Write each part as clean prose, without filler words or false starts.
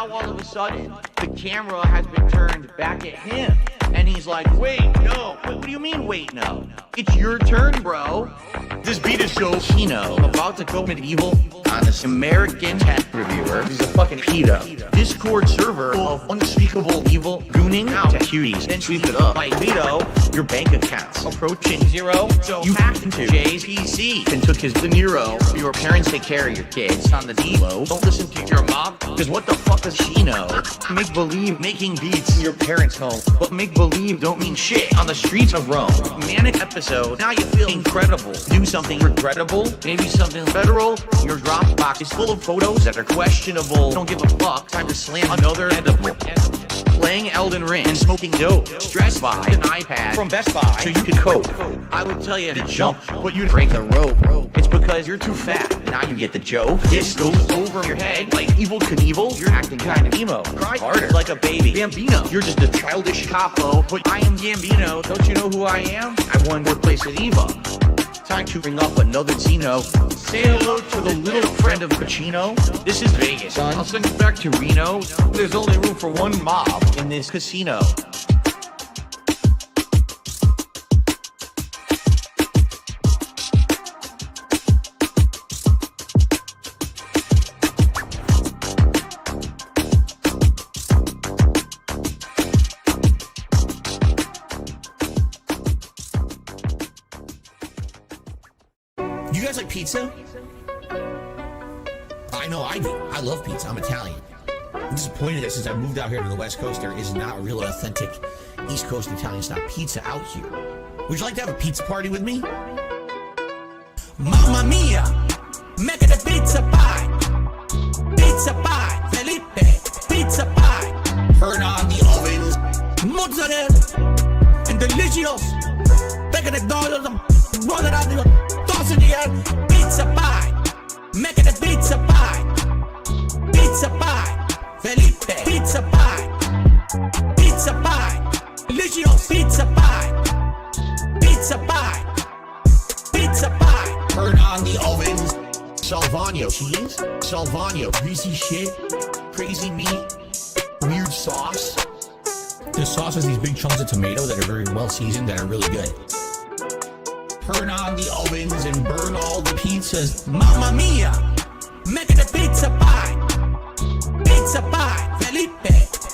now all of a sudden, the camera has been turned back at him. And he's like, wait, no. What do you mean, wait, no? It's your turn, bro. This beat is so Chino, about to go medieval on this American tech reviewer. He's a fucking pedo. Discord server of unspeakable evil, gooning out to cuties, then sweep it up. Like Vito, your bank accounts approaching zero. So you hacked into Jay's PC and took his De Niro. Your parents take care of your kids on the D-Lo. Don't listen to your mom, cause what the fuck does she know? Make believe making beats in your parents' home, but make believe don't mean shit on the streets of Rome. Manic episode, now you feel incredible. Do something regrettable, maybe something federal. Your Dropbox is full of photos that are questionable. Don't give a fuck, time to slam another edible. Playing Elden Ring and smoking dope. Stressed by an iPad from Best Buy so you can cope. I would tell you to jump, but you break the rope. It's because you're too fat. Now you get the joke. This goes over your head like Evil Knievel. You're acting kind of emo. Cry harder like a baby. Bambino, you're just a childish capo. But I am Gambino. Don't you know who I am? I won your place at Eva. Time to bring up another Zeno. Say hello to the little friend of Pacino. This is Vegas, son. I'll send you back to Reno. There's only room for one mob in this casino. You guys like pizza? I know I do. I love pizza. I'm Italian. I'm disappointed that since I moved out here to the West Coast, there is not a real authentic East Coast Italian style pizza out here. Would you like to have a pizza party with me? Mamma mia! Make it a pizza pie! Pizza pie! Felipe! Pizza pie! Turn on the ovens! Mozzarella! And delicious! Take it $1, roll it out the toss in the air! Pizza pie! Make it a pizza pie! Pizza pie! Felipe! Pizza pie! Pizza pie! Delicious! Pizza pie! Pizza pie! Pizza pie! Turn on the ovens! Salvagno cheese? Salvagno greasy shit? Crazy meat? Weird sauce? The sauce has these big chunks of tomato that are very well seasoned, that are really good. Turn on the ovens and burn all the pizzas. Mamma mia! Make it a pizza pie! Pizza pie! Felipe!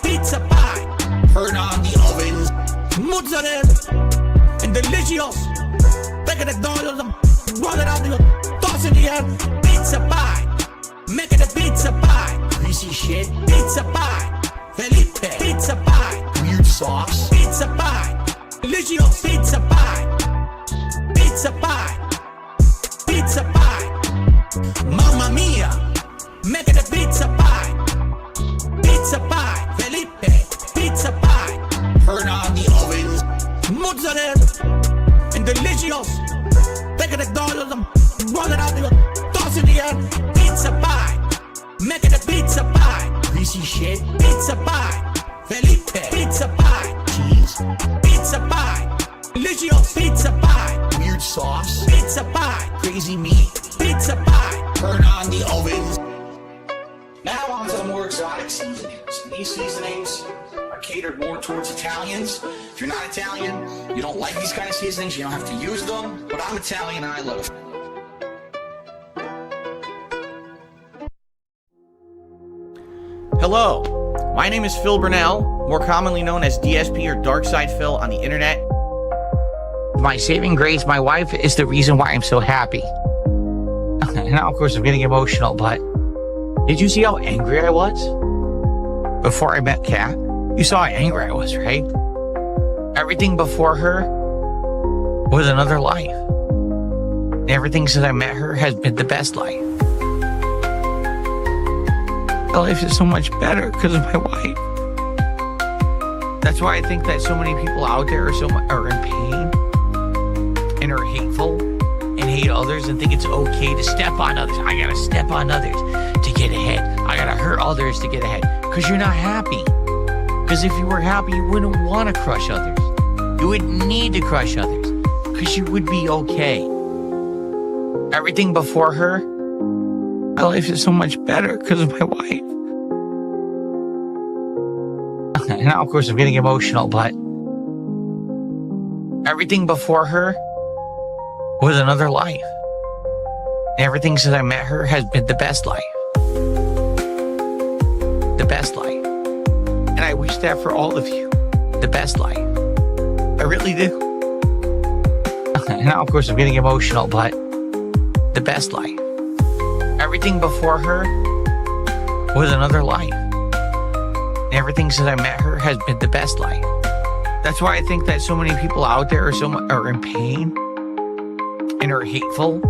Pizza pie! Turn on the ovens. Mozzarella! And delicious! Take it $1, roll it out the toss in the air. Pizza pie! Make it a pizza pie! Greasy shit? Pizza pie! Felipe! Pizza pie! Weird sauce? Pizza pie! Delicious! Pizza pie! Pizza pie! Pizza pie! Mamma mia! Make it a pizza pie! Pizza pie! Felipe! Pizza pie! Turn on the ovens. Mozzarella! And delicious! Take it $1, roll it out the toss in the air. Pizza pie! Make it a pizza pie! Greasy shit? Pizza pie! Felipe! Pizza pie! Cheese? Pizza pie! Delicious! Pizza pie! Weird sauce? Pizza pie! Crazy meat? Pizza pie! Turn on the ovens. Now on to the more exotic seasonings. These seasonings are catered more towards Italians. If you're not Italian, you don't like these kind of seasonings, you don't have to use them. But I'm Italian and I love it. Hello, my name is Phil Burnell, more commonly known as DSP or Dark Side Phil on the internet. My saving grace, my wife, is the reason why I'm so happy. Now, of course, I'm getting emotional, but did you see how angry I was before I met Kat? You saw how angry I was, right? Everything before her was another life. And everything since I met her has been the best life. My life is so much better because of my wife. That's why I think that so many people out there are in pain and are hateful and hate others and think it's okay to step on others. I gotta step on others to get ahead. I gotta hurt others to get ahead. Because you're not happy. Because if you were happy, you wouldn't want to crush others. You wouldn't need to crush others. Because you would be okay. Everything before her, my life is so much better because of my wife. And now, of course, I'm getting emotional, but everything before her was another life. Everything since I met her has been the best life. The best life. And I wish that for all of you. The best life. I really do. And now, of course, I'm getting emotional, but the best life. Everything before her was another life. Everything since I met her has been the best life. That's why I think that so many people out there are in pain and are hateful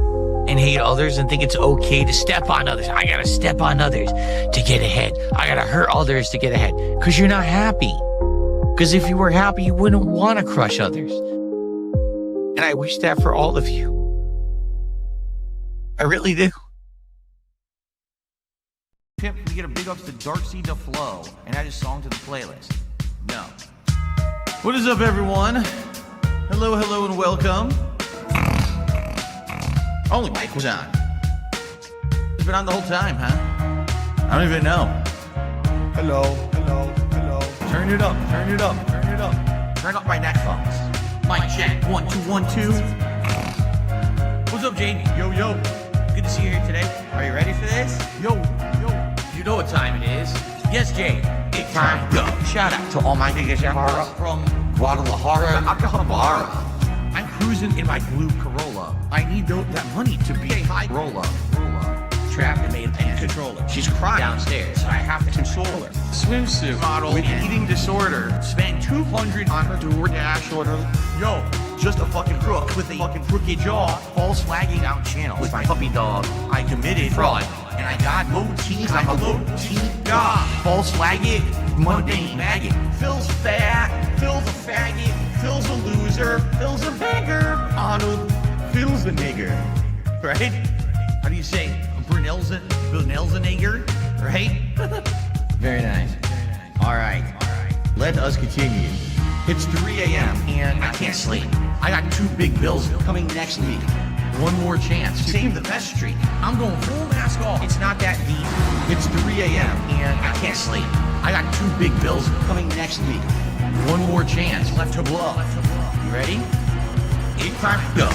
and hate others and think it's okay to step on others. I gotta step on others to get ahead. I gotta hurt others to get ahead. Because you're not happy. Because if you were happy, you wouldn't want to crush others. And I wish that for all of you. I really do. Pimp, we get a big ups to Dark Seeds of Flow and add his song to the playlist. No. What is up, everyone? Hello, hello, and welcome. Only mic was on. It's been on the whole time, huh? I don't even know. Hello, hello, hello. Turn it up, turn it up, turn it up. Turn up my neck phones. Mic check, 1, 2, 1, 2. What's up, JD? Yo, yo. Good to see you here today. Are you ready for this? Yo, yo. You know what time it is. Yes, Jay. Big time. Go. Shout out to all my niggas from Guadalajara, Acapulco. I'm cruising in my blue Corolla. I need that money to be a high roller. Trapped and made a pan controller. She's crying downstairs, so I have to console her. Swimsuit model with eating disorder. Spent $200 on her DoorDash order. Yo, just a fucking crook with a fucking crooked jaw. False flagging out channel with my puppy dog. I committed fraud, and I got low teeth. I'm a low teeth god. False flagging, mundane maggot. Phil's fat, Phil's a faggot. Phil's a loser, Phil's a beggar. Arnold, Phil's a nigger. Right? How do you say? Brunel's a nigger, right? Very nice. All right. Let us continue. It's 3 a.m. and I can't sleep. I got 2 big bills coming next week. One more chance to save the best streak. I'm going full mask off. It's not that deep. It's 3 a.m. and I can't sleep. I got 2 big bills coming next week. One more chance left to blow. You ready? 8 time go.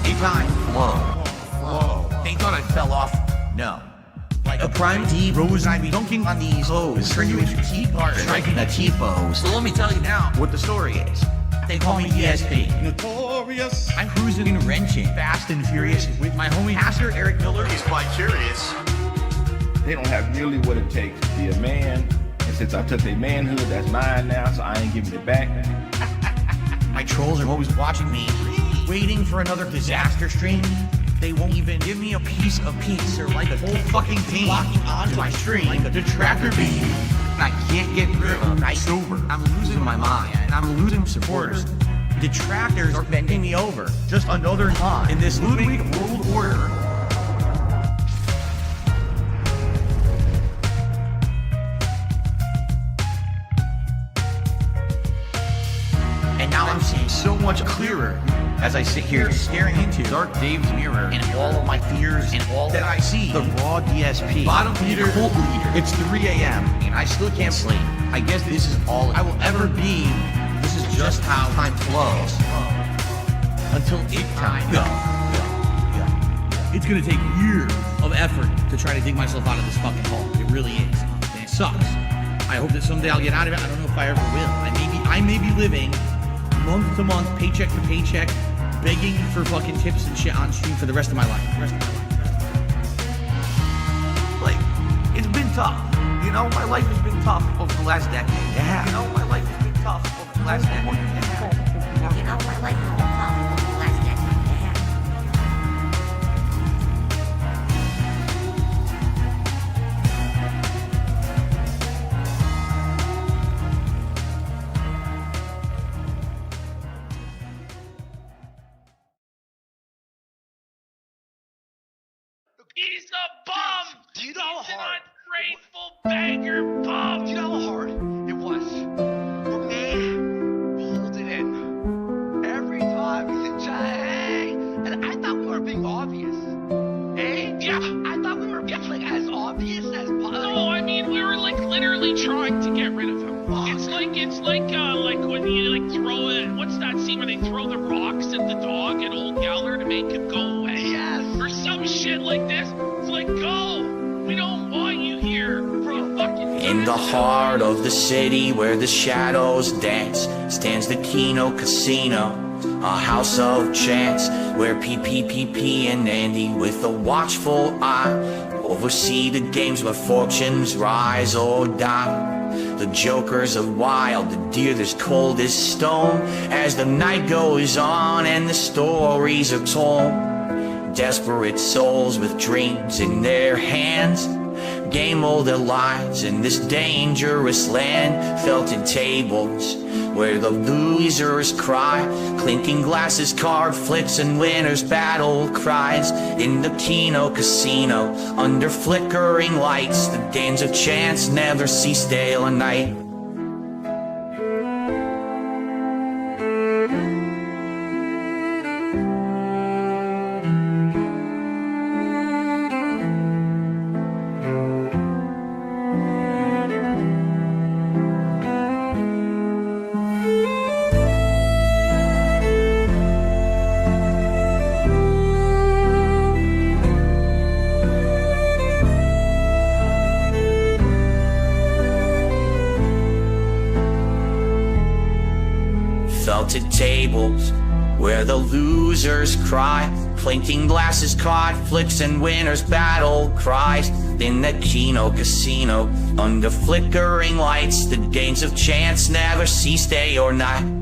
8 time flow. Whoa. They thought I fell off. No. Like a prime D rose, I be dunking on these hoes. Turn you into T-part, striking a T-pose. So let me tell you now what the story is. They call me DSP. Notorious. I'm cruising and wrenching, fast and furious, with my homie Pastor Eric Miller. He's quite curious. They don't have nearly what it takes to be a man. And since I took their manhood, that's mine now, so I ain't giving it back. My trolls are always watching me, waiting for another disaster stream. They won't even give me a piece of peace. They're like the whole fucking team locking onto my stream like a detractor beam. And I can't get rid of them. I'm sober. I'm losing my mind. And I'm losing supporters. Detractors are bending me over. Just another pawn in this Ludwig world order. And now I'm seeing so much clearer as I sit here staring into Dark Dave's mirror and all of my fears and all that I see. The raw DSP, bottom feeder, cult leader. It's 3 a.m. and I still can't sleep. I guess this is all I will ever be. This is just how time flows. Until it time go. It's gonna take years of effort to try to dig myself out of this fucking hole. It really is. And it sucks. I hope that someday I'll get out of it. I don't know if I ever will. I may be living month to month, paycheck to paycheck, begging for fucking tips and shit on stream for the rest of my life. Like, it's been tough. You know, my life has been tough over the last decade. Yeah. You know, my life has been tough over the last decade. Yeah. You know, my life has been tough over the last decade. He's a bum! Do you know how He's hard? an ungrateful beggar bum! Do you know how hard it was for me holding in every time he said, hey, and I thought we were being obvious. Hey? Yeah. I thought we were being like as obvious as possible. No, I mean, we were like literally trying to get rid of him. It's like make him go away. Yes. Or some shit like this. It's like, go. We don't want you here for a fucking... In the heart of the city where the shadows dance stands the Kino Casino, a house of chance where PPPP and Andy with a watchful eye oversee the games where fortunes rise or die. The jokers are wild, the deer that's cold as stone, as the night goes on and the stories are told. Desperate souls with dreams in their hands game all their lives in this dangerous land. Felted tables where the losers cry, clinking glasses, card flips, and winners' battle cries. In the Kino Casino, under flickering lights, the games of chance never cease day or night. Felted tables where the losers cry, clinking glasses, card flips, and winners' battle cries. In the Kino Casino, under flickering lights, the games of chance never cease day or night.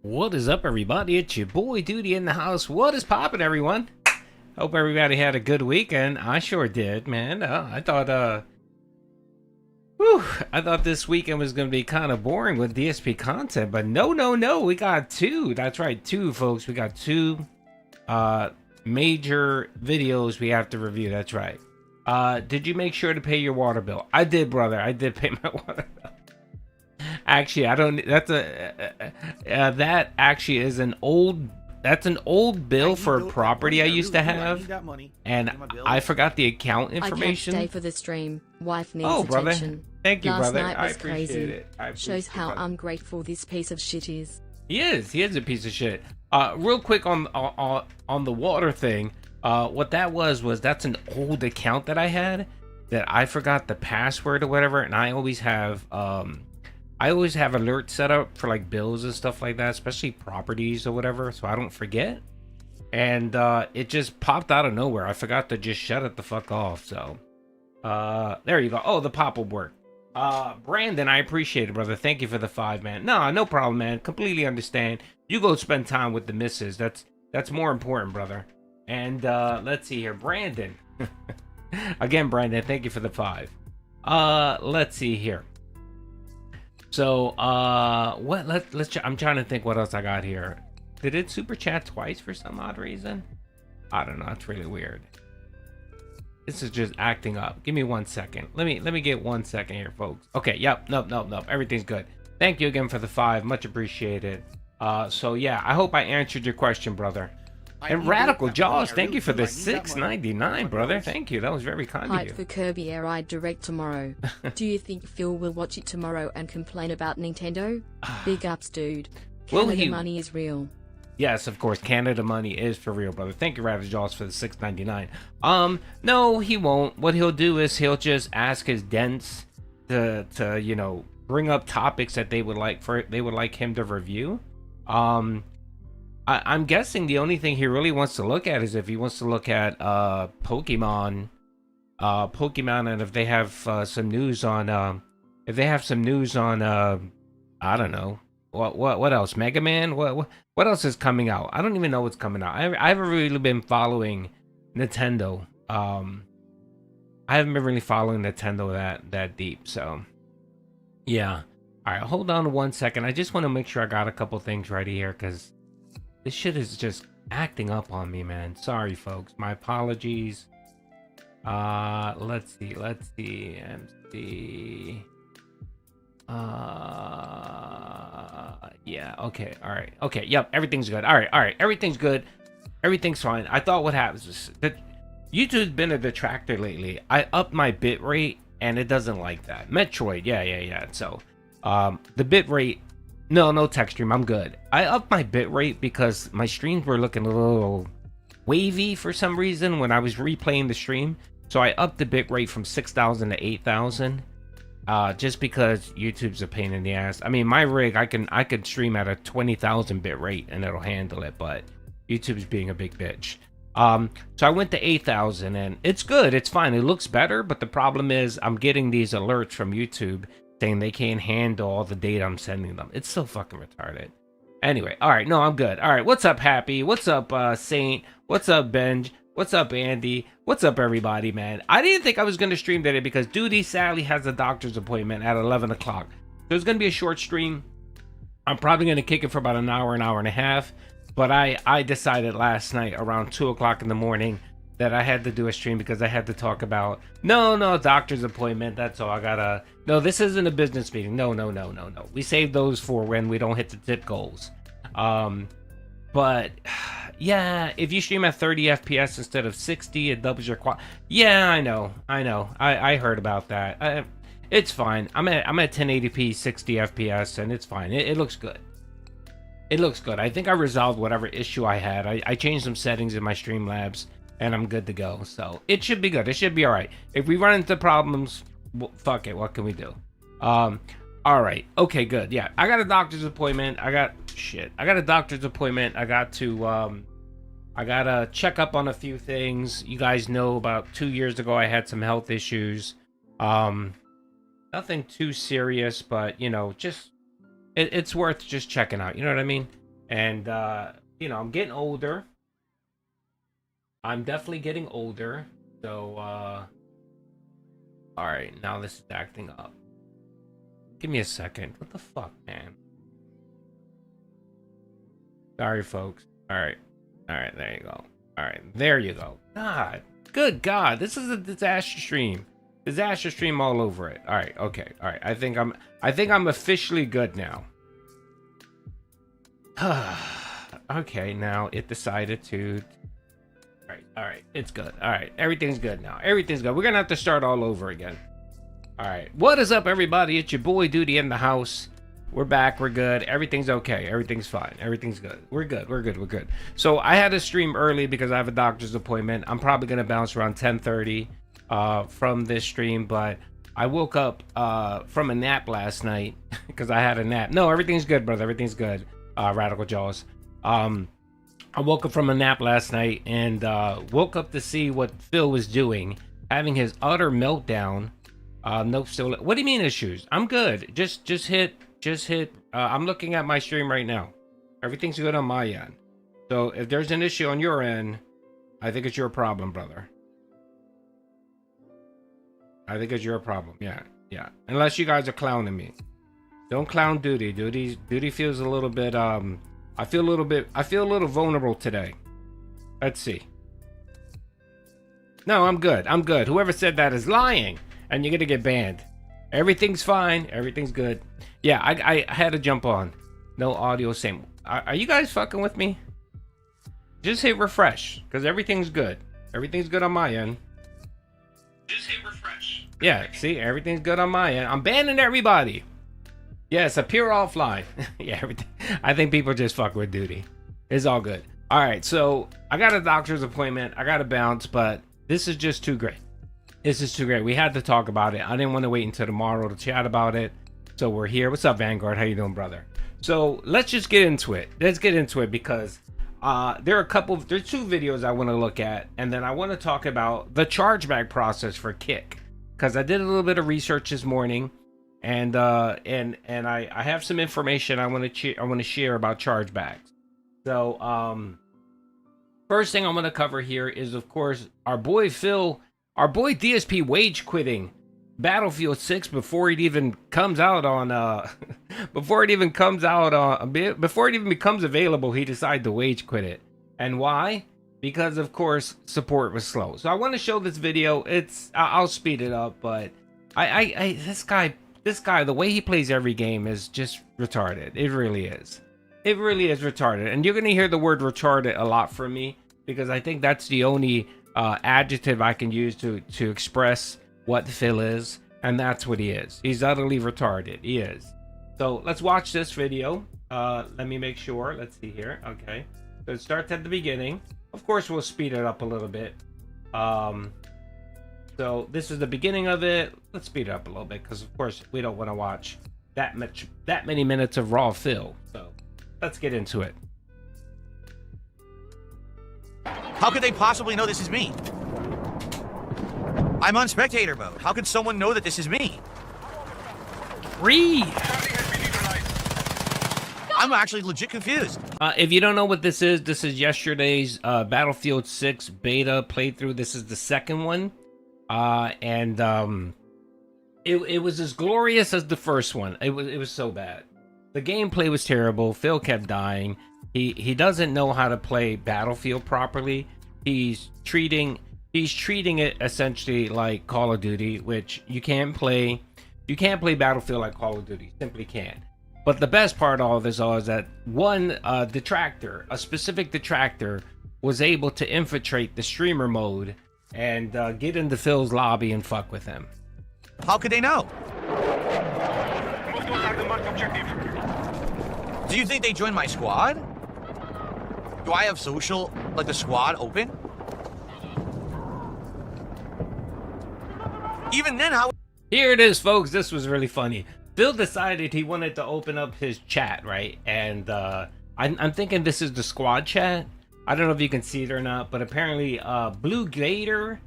What is up, everybody? It's your boy Duty in the house. What is poppin', everyone? Hope everybody had a good weekend. I sure did, man. I thought this weekend was gonna be kind of boring with DSP content, but no, we got two. That's right, two, folks. We got two major videos we have to review. That's right. Did you make sure to pay your water bill? I did, brother. I did pay my water bill. Actually, I don't. That's that actually is an old. That's an old bill for a property I used to have, and I forgot the account information. I can't stay for the stream. Wife needs attention. brother. Thank you, Last brother. night I was appreciate crazy. it. Shows how ungrateful this piece of shit is. He is. He is a piece of shit. Real quick on the water thing. What that was that's an old account that I had that I forgot the password or whatever, and I always have alerts set up for like bills and stuff like that, especially properties or whatever, so I don't forget. And it just popped out of nowhere. I forgot to just shut it the fuck off. So there you go. Oh, the pop will work. Brandon, I appreciate it, brother. Thank you for the 5, man. No problem, man. Completely understand. You go spend time with the missus. That's more important, brother. And let's see here, Brandon. Again, Brandon, thank you for the 5. Let's see here. So, I'm trying to think what else I got here. Did it super chat twice for some odd reason? I don't know. It's really weird. This is just acting up. Give me 1 second. Let me get 1 second here, folks. Okay. Yep. Nope. Everything's good. Thank you again for the 5. Much appreciated. So yeah, I hope I answered your question, brother. And Radical Jaws, thank you for the $6.99, brother. Thank you. That was very kind of you. Hype for Kirby Air Eye Direct tomorrow. Do you think Phil will watch it tomorrow and complain about Nintendo? Big ups, dude. Canada money is real. Yes, of course. Canada money is for real, brother. Thank you, Radical Jaws, for the $6.99. No, he won't. What he'll do is he'll just ask his dents to bring up topics that they would like him to review. I'm guessing the only thing he really wants to look at is if he wants to look at Pokemon, and if they have some news on, I don't know, What else? Mega Man? What else is coming out? I don't even know what's coming out. I haven't really been following Nintendo. I haven't been really following Nintendo that deep. So yeah. All right, hold on 1 second. I just want to make sure I got a couple things ready here because this shit is just acting up on me, man. Sorry, folks. My apologies. Let's see. MC. Yeah, okay, all right. Okay, yep, everything's good. All right, everything's good. Everything's fine. I thought what happens is that YouTube's been a detractor lately. I upped my bit rate and it doesn't like that. Metroid, yeah. So, the bit rate, no text stream, I'm good. I upped my bit rate because my streams were looking a little wavy for some reason when I was replaying the stream. So I upped the bit rate from 6,000 to 8,000. Just because YouTube's a pain in the ass. I mean, my rig, I could stream at a 20,000 bit rate and it'll handle it, but YouTube's being a big bitch. So I went to 8,000 and it's good. It's fine. It looks better, but the problem is I'm getting these alerts from YouTube saying they can't handle all the data I'm sending them. It's so fucking retarded. Anyway, all right, no, I'm good. All right, what's up, Happy? What's up, Saint? What's up, Benj? What's up, Andy? What's up, everybody, man? I didn't think I was going to stream today because Duty sadly has a doctor's appointment at 11 o'clock. So it's going to be a short stream. I'm probably going to kick it for about an hour and a half. But I decided last night around 2 o'clock in the morning that I had to do a stream because I had to talk about, no, doctor's appointment. That's all. No, this isn't a business meeting. No. We save those for when we don't hit the tip goals. But yeah, if you stream at 30 FPS instead of 60, it doubles your quality. Yeah, I know. I heard about that. It's fine. I'm at 1080p 60 FPS and it's fine. It looks good. It looks good. I think I resolved whatever issue I had. I changed some settings in my Streamlabs and I'm good to go. So it should be good. It should be all right. If we run into problems, well, fuck it. What can we do? All right. Okay, good. Yeah, I got a doctor's appointment. I got a doctor's appointment. I got to check up on a few things. You guys know about 2 years ago I had some health issues. Nothing too serious, but you know, just it's worth just checking out. You know what I mean? And you know, I'm getting older. I'm definitely getting older. So all right, now this is acting up. Give me a second. What the fuck, man? Sorry, folks. All right, there you go. All right, there you go. God, good God, this is a disaster stream. Disaster stream all over it. All right, okay, all right. I think I'm officially good now. Okay, now it decided to. All right, it's good. All right, everything's good now. Everything's good. We're gonna have to start all over again. All right, what is up, everybody? It's your boy Duty in the house. We're back. We're good. Everything's okay. Everything's fine. Everything's good. We're good. So I had to stream early because I have a doctor's appointment. I'm probably gonna bounce around 10:30 from this stream, but I woke up from a nap last night because I had a nap. No, everything's good, brother. Everything's good. Radical Jaws. I woke up from a nap last night and woke up to see what Phil was doing, having his utter meltdown. Nope, still. What do you mean issues? I'm good. Just hit. I'm looking at my stream right now. Everything's good on my end. So if there's an issue on your end, I think it's your problem, brother. I think it's your problem. Yeah. Unless you guys are clowning me. Don't clown Duty. Duty feels a little bit. I feel a little vulnerable today. Let's see. No, I'm good. Whoever said that is lying, and you're gonna get banned. Everything's fine. Everything's good. Yeah, I had to jump on. No audio. Same. Are you guys fucking with me? Just hit refresh, because everything's good. Everything's good on my end. Just hit refresh. Yeah, see, everything's good on my end. I'm banning everybody. Yes, appear offline. Yeah, everything. I think people just fuck with Duty. It's all good. All right, so I got a doctor's appointment. I got to bounce, but this is just too great. This is too great. We had to talk about it. I didn't want to wait until tomorrow to chat about it. So we're here. What's up, Vanguard? How you doing, brother? So let's just get into it. Let's get into it because there's two videos I want to look at, and then I want to talk about the chargeback process for Kick, because I did a little bit of research this morning, and I have some information I want to share about chargebacks. So first thing I'm going to cover here is, of course, our boy Phil, our boy DSP wage quitting Battlefield 6 before it even comes out on before it even becomes available. He decided to wage quit it. And why? Because of course support was slow. So I want to show this video. I'll speed it up, but this guy, the way he plays every game is just retarded. It really is retarded. And you're gonna hear the word retarded a lot from me, because I think that's the only adjective I can use to express what Phil is, and that's what he is. He's utterly retarded. He is. So let's watch this video. Let me make sure. Let's see here. Okay, so it starts at the beginning. Of course, we'll speed it up a little bit. So this is the beginning of it. Let's speed it up a little bit, because of course we don't want to watch that many minutes of raw Phil. So let's get into it. How could they possibly know this is me? I'm on spectator mode. How could someone know that this is me? Read. I'm actually legit confused. If you don't know what this is yesterday's Battlefield 6 beta playthrough. This is the second one. It was as glorious as the first one. It was so bad. The gameplay was terrible. Phil kept dying. He doesn't know how to play Battlefield properly. He's treating it essentially like Call of Duty, which you can't play Battlefield like Call of Duty. Simply can't. But the best part of all this is that one detractor, a specific detractor, was able to infiltrate the streamer mode and get into Phil's lobby and fuck with him. How could they know? Do you think they joined my squad? Do I have social, like the squad, open? Even then, how? Here it is, folks. This was really funny. Phil decided he wanted to open up his chat, right? And I'm thinking this is the squad chat. I don't know if you can see it or not, but apparently Blue Gator,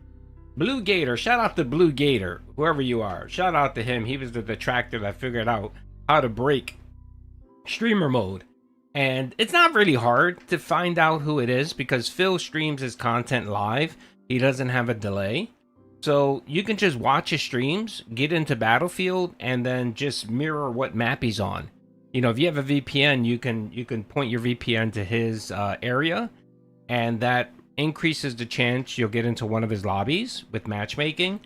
shout out to Blue Gator, whoever you are. Shout out to him. He was the detractor that figured out how to break streamer mode. And it's not really hard to find out who it is, because Phil streams his content live. He doesn't have a delay. So you can just watch his streams, get into Battlefield, and then just mirror what map he's on. You know, if you have a VPN, you can point your VPN to his area, and that increases the chance you'll get into one of his lobbies with matchmaking.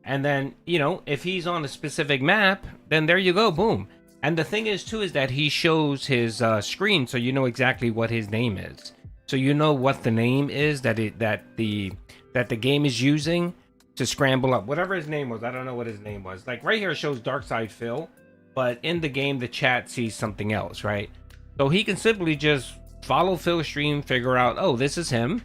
And then, you know, if he's on a specific map, then there you go, boom. And the thing is too is that he shows his screen, so you know exactly what his name is. So you know what the name is that the game is using to scramble up whatever his name was. I don't know what his name was. Like right here it shows Darkside Phil, but in the game the chat sees something else, right? So he can simply just follow Phil's stream, figure out, oh, this is him,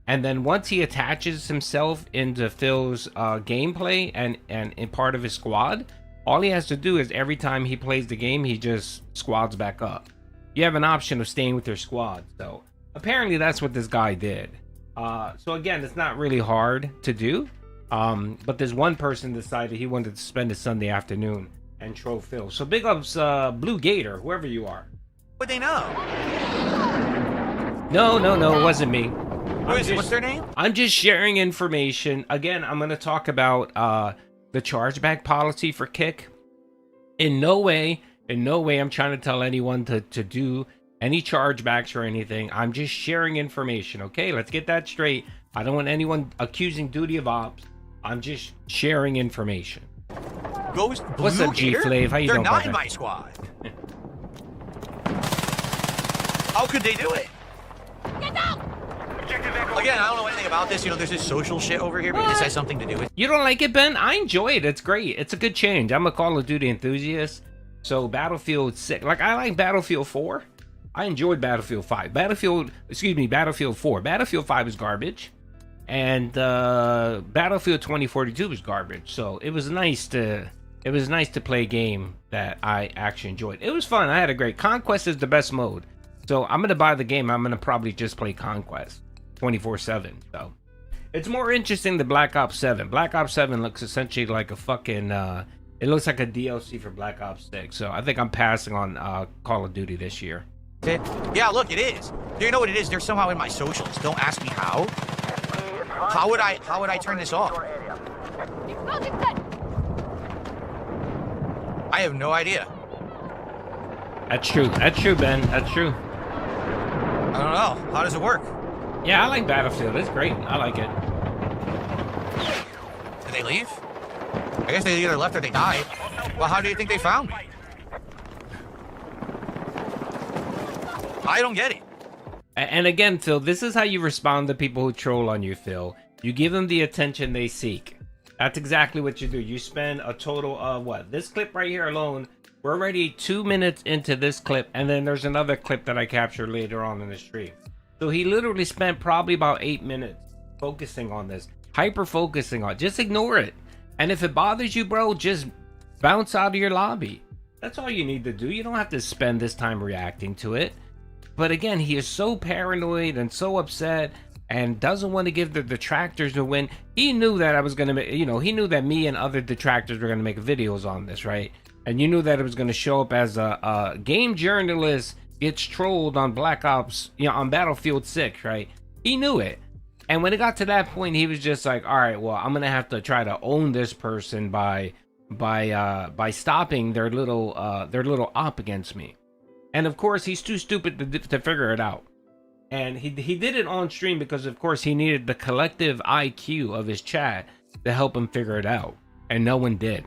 and then once he attaches himself into Phil's gameplay and in part of his squad, all he has to do is every time he plays the game, he just squads back up. You have an option of staying with your squad. So apparently that's what this guy did. So again, it's not really hard to do. But there's one person decided he wanted to spend his Sunday afternoon and troll Phil. So big ups, Blue Gator, whoever you are. Would they know? No, it wasn't me. What's their name? I'm just sharing information. Again, I'm going to talk about the chargeback policy for Kick. In no way I'm trying to tell anyone to do any chargebacks or anything. I'm just sharing information, okay? Let's get that straight. I don't want anyone accusing duty of ops. I'm just sharing information. Ghost Blue What's up, Gator? G-Flav? How you They're doing, not brother? in my squad. How could they do it? Again, I don't know anything about this. You know, there's this social shit over here, but this has something to do with. You don't like it, Ben? I enjoy it. It's great. It's a good change. I'm a Call of Duty enthusiast. So Battlefield 6, like I like Battlefield 4. I enjoyed Battlefield 5. Battlefield 4. Battlefield 5 is garbage. And Battlefield 2042 was garbage. So it was nice to play a game that I actually enjoyed. It was fun. I had a great Conquest is the best mode. So I'm gonna buy the game. I'm gonna probably just play Conquest 24/7. So it's more interesting than Black Ops 7. Black Ops 7 looks essentially like a fucking it It looks like a DLC for Black Ops 6. So I think I'm passing on Call of Duty this year. Yeah, look, it is. You know what it is? They're somehow in my socials. Don't ask me how. How would I turn this off? I have no idea. That's true. That's true, Ben. That's true. I don't know. How does it work? Yeah, I like Battlefield. It's great. I like it. Did they leave? I guess they either left or they died. Well, how do you think they found me? I don't get it. And again, Phil, this is how you respond to people who troll on you, Phil. You give them the attention they seek. That's exactly what you do. You spend a total of what? This clip right here alone, we're already 2 minutes into this clip, and then there's another clip that I captured later on in the stream. So he literally spent probably about 8 minutes focusing on this, hyper focusing on it. Just ignore it. And if it bothers you, bro, just bounce out of your lobby. That's all you need to do. You don't have to spend this time reacting to it. But again, he is so paranoid and so upset and doesn't want to give the detractors a win. He knew that I was going to make, you know, he knew that me and other detractors were going to make videos on this, right? And you knew that it was going to show up as a game journalist gets trolled on Black Ops, you know, on Battlefield 6, right? He knew it. And when it got to that point, he was just like, all right, well, I'm going to have to try to own this person by stopping their little op against me. And of course, he's too stupid to figure it out. And he did it on stream because, of course, he needed the collective IQ of his chat to help him figure it out. And no one did.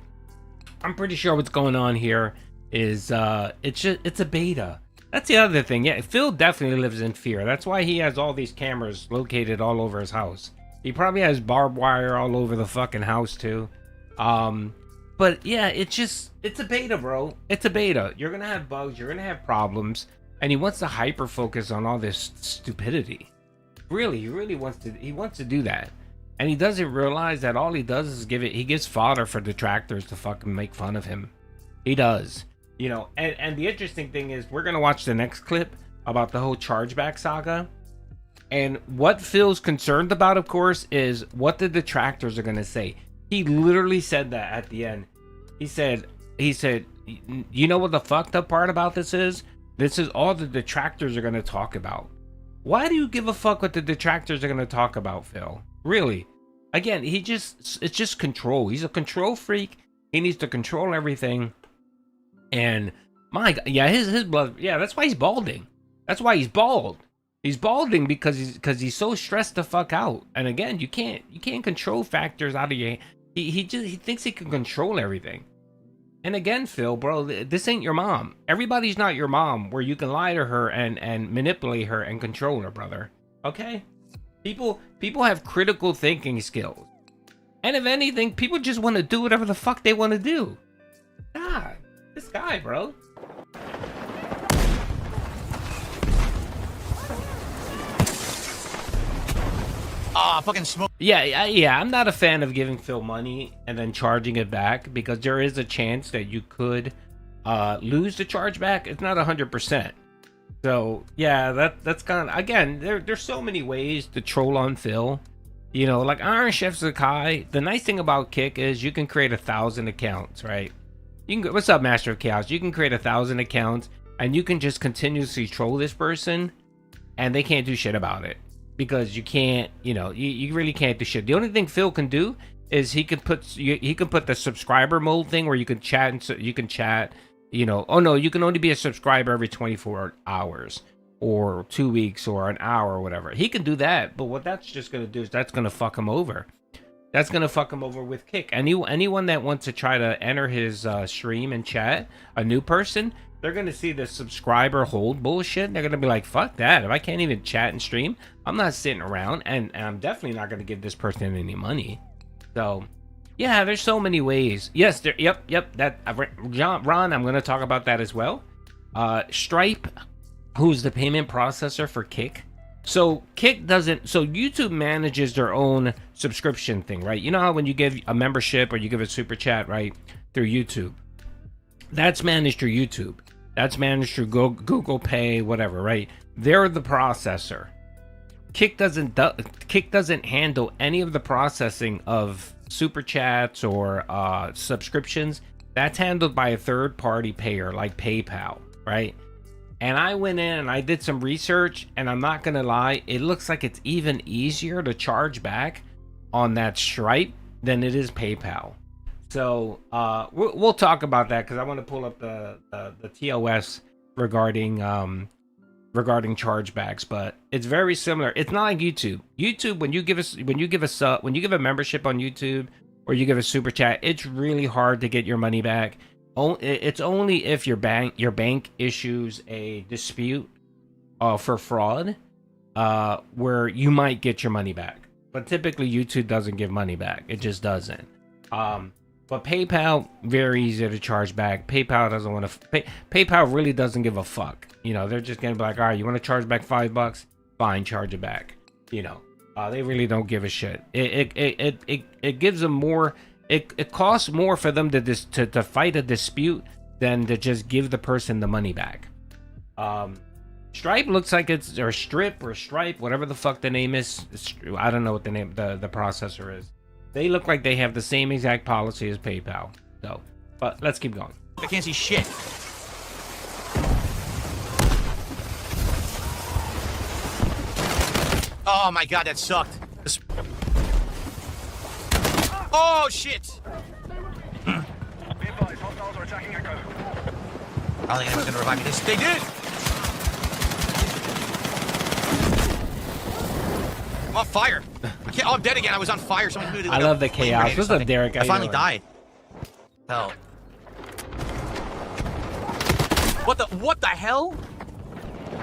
I'm pretty sure what's going on here is it's a beta. That's the other thing. Yeah, Phil definitely lives in fear. That's why he has all these cameras located all over his house. He probably has barbed wire all over the fucking house too. But yeah, it's a beta, bro. It's a beta. You're gonna have bugs, you're gonna have problems, and he wants to hyper focus on all this stupidity. Really, he really wants to do that. And he doesn't realize that all he does is he gives fodder for detractors to fucking make fun of him. He does. You know, and the interesting thing is we're gonna watch the next clip about the whole chargeback saga. And what Phil's concerned about, of course, is what the detractors are gonna say. He literally said that at the end. He said, you know what the fucked up part about this is? This is all the detractors are gonna talk about. Why do you give a fuck what the detractors are gonna talk about, Phil? Really? Again, it's just control. He's a control freak. He needs to control everything. And my God, yeah, his blood, yeah, that's why he's balding. That's why he's bald. He's balding because he's so stressed the fuck out. And again, you can't control factors out of your. He thinks he can control everything. And again, Phil, bro, this ain't your mom. Everybody's not your mom, where you can lie to her and manipulate her and control her, brother. Okay? People have critical thinking skills. And if anything, people just want to do whatever the fuck they want to do. God, this guy, bro. Fucking smoke. Yeah, I'm not a fan of giving Phil money and then charging it back, because there is a chance that you could lose the charge back. It's not 100%. So yeah, that's kind of, again, there's so many ways to troll on Phil. You know, like IronChefSakai, the nice thing about Kick is you can create 1,000 accounts, right? You can, what's up, Master of Chaos? You can create 1,000 accounts and you can just continuously troll this person and they can't do shit about it. Because you can't, you know, you really can't do shit. The only thing Phil can do is he can put the subscriber mode thing where you can chat and you can chat, you know. Oh no, you can only be a subscriber every 24 hours or 2 weeks or an hour or whatever. He can do that, but what that's just gonna do is that's gonna fuck him over. That's gonna fuck him over with Kick. Anyone that wants to try to enter his stream and chat, a new person, they're gonna see the subscriber hold bullshit. They're gonna be like, fuck that. If I can't even chat and stream, I'm not sitting around, and I'm definitely not gonna give this person any money. So yeah, there's so many ways. Yes, yep, that Ron, I'm gonna talk about that as well. Stripe, who's the payment processor for Kick. So Kick doesn't, so YouTube manages their own subscription thing, right? You know how when you give a membership or you give a super chat, right, through YouTube, that's managed through YouTube. That's managed through Google Pay, whatever, right? They're the processor. Kick doesn't handle any of the processing of super chats or subscriptions. That's handled by a third-party payer like PayPal, right? And I went in and I did some research, and I'm not gonna lie, it looks like it's even easier to charge back on that Stripe than it is PayPal. So we'll talk about that because I want to pull up the TOS regarding chargebacks, but it's very similar. It's not like YouTube. YouTube, when you give a membership on YouTube or you give a super chat, it's really hard to get your money back. It's only if your bank issues a dispute for fraud, where you might get your money back. But typically YouTube doesn't give money back. It just doesn't. But PayPal, very easy to charge back. PayPal doesn't want to. PayPal really doesn't give a fuck. You know, they're just gonna be like, all right, you want to charge back $5? Fine, charge it back. You know, they really don't give a shit. It gives them more. It costs more for them to fight a dispute than to just give the person the money back. Stripe looks like it's, or Strip or Stripe, whatever the fuck the name is. I don't know what the name the processor is. They look like they have the same exact policy as PayPal. So, but let's keep going. I can't see shit. Oh my god, that sucked. Oh shit! I don't think anyone's gonna revive me. They did! I'm on fire. I can't. Oh, I'm dead again. I was on fire. Someone moved. I love the chaos. What's up, Derek? I finally died. Hell. What the hell?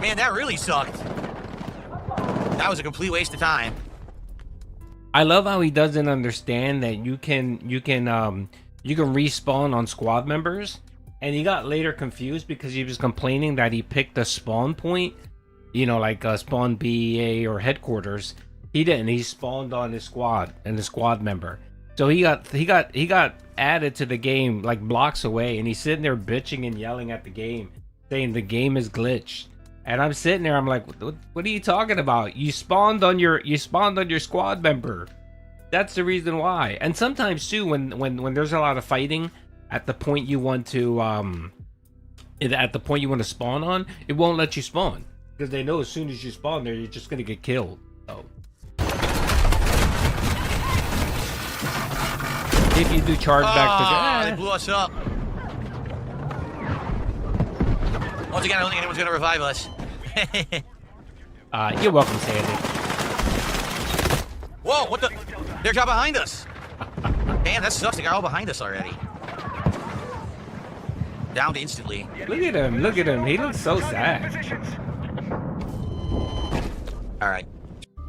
Man, that really sucked. That was a complete waste of time. I love how he doesn't understand that you can respawn on squad members, and he got later confused because he was complaining that he picked a spawn point, you know, like spawn BEA or headquarters. He didn't. He spawned on his squad and the squad member. So he got added to the game like blocks away, and he's sitting there bitching and yelling at the game, saying the game is glitched. And I'm sitting there, I'm like, what are you talking about? You spawned on your squad member. That's the reason why. And sometimes too, when there's a lot of fighting at the point you want to spawn on, it won't let you spawn because they know as soon as you spawn there, you're just gonna get killed. So if you do charge back to they blew us up. Once again, I don't think anyone's gonna revive us. You're welcome, Sandy. Whoa, what the? They're right behind us. Damn, that sucks. They got all behind us already. Downed instantly. Look at him. Look at him. He looks so sad. All right.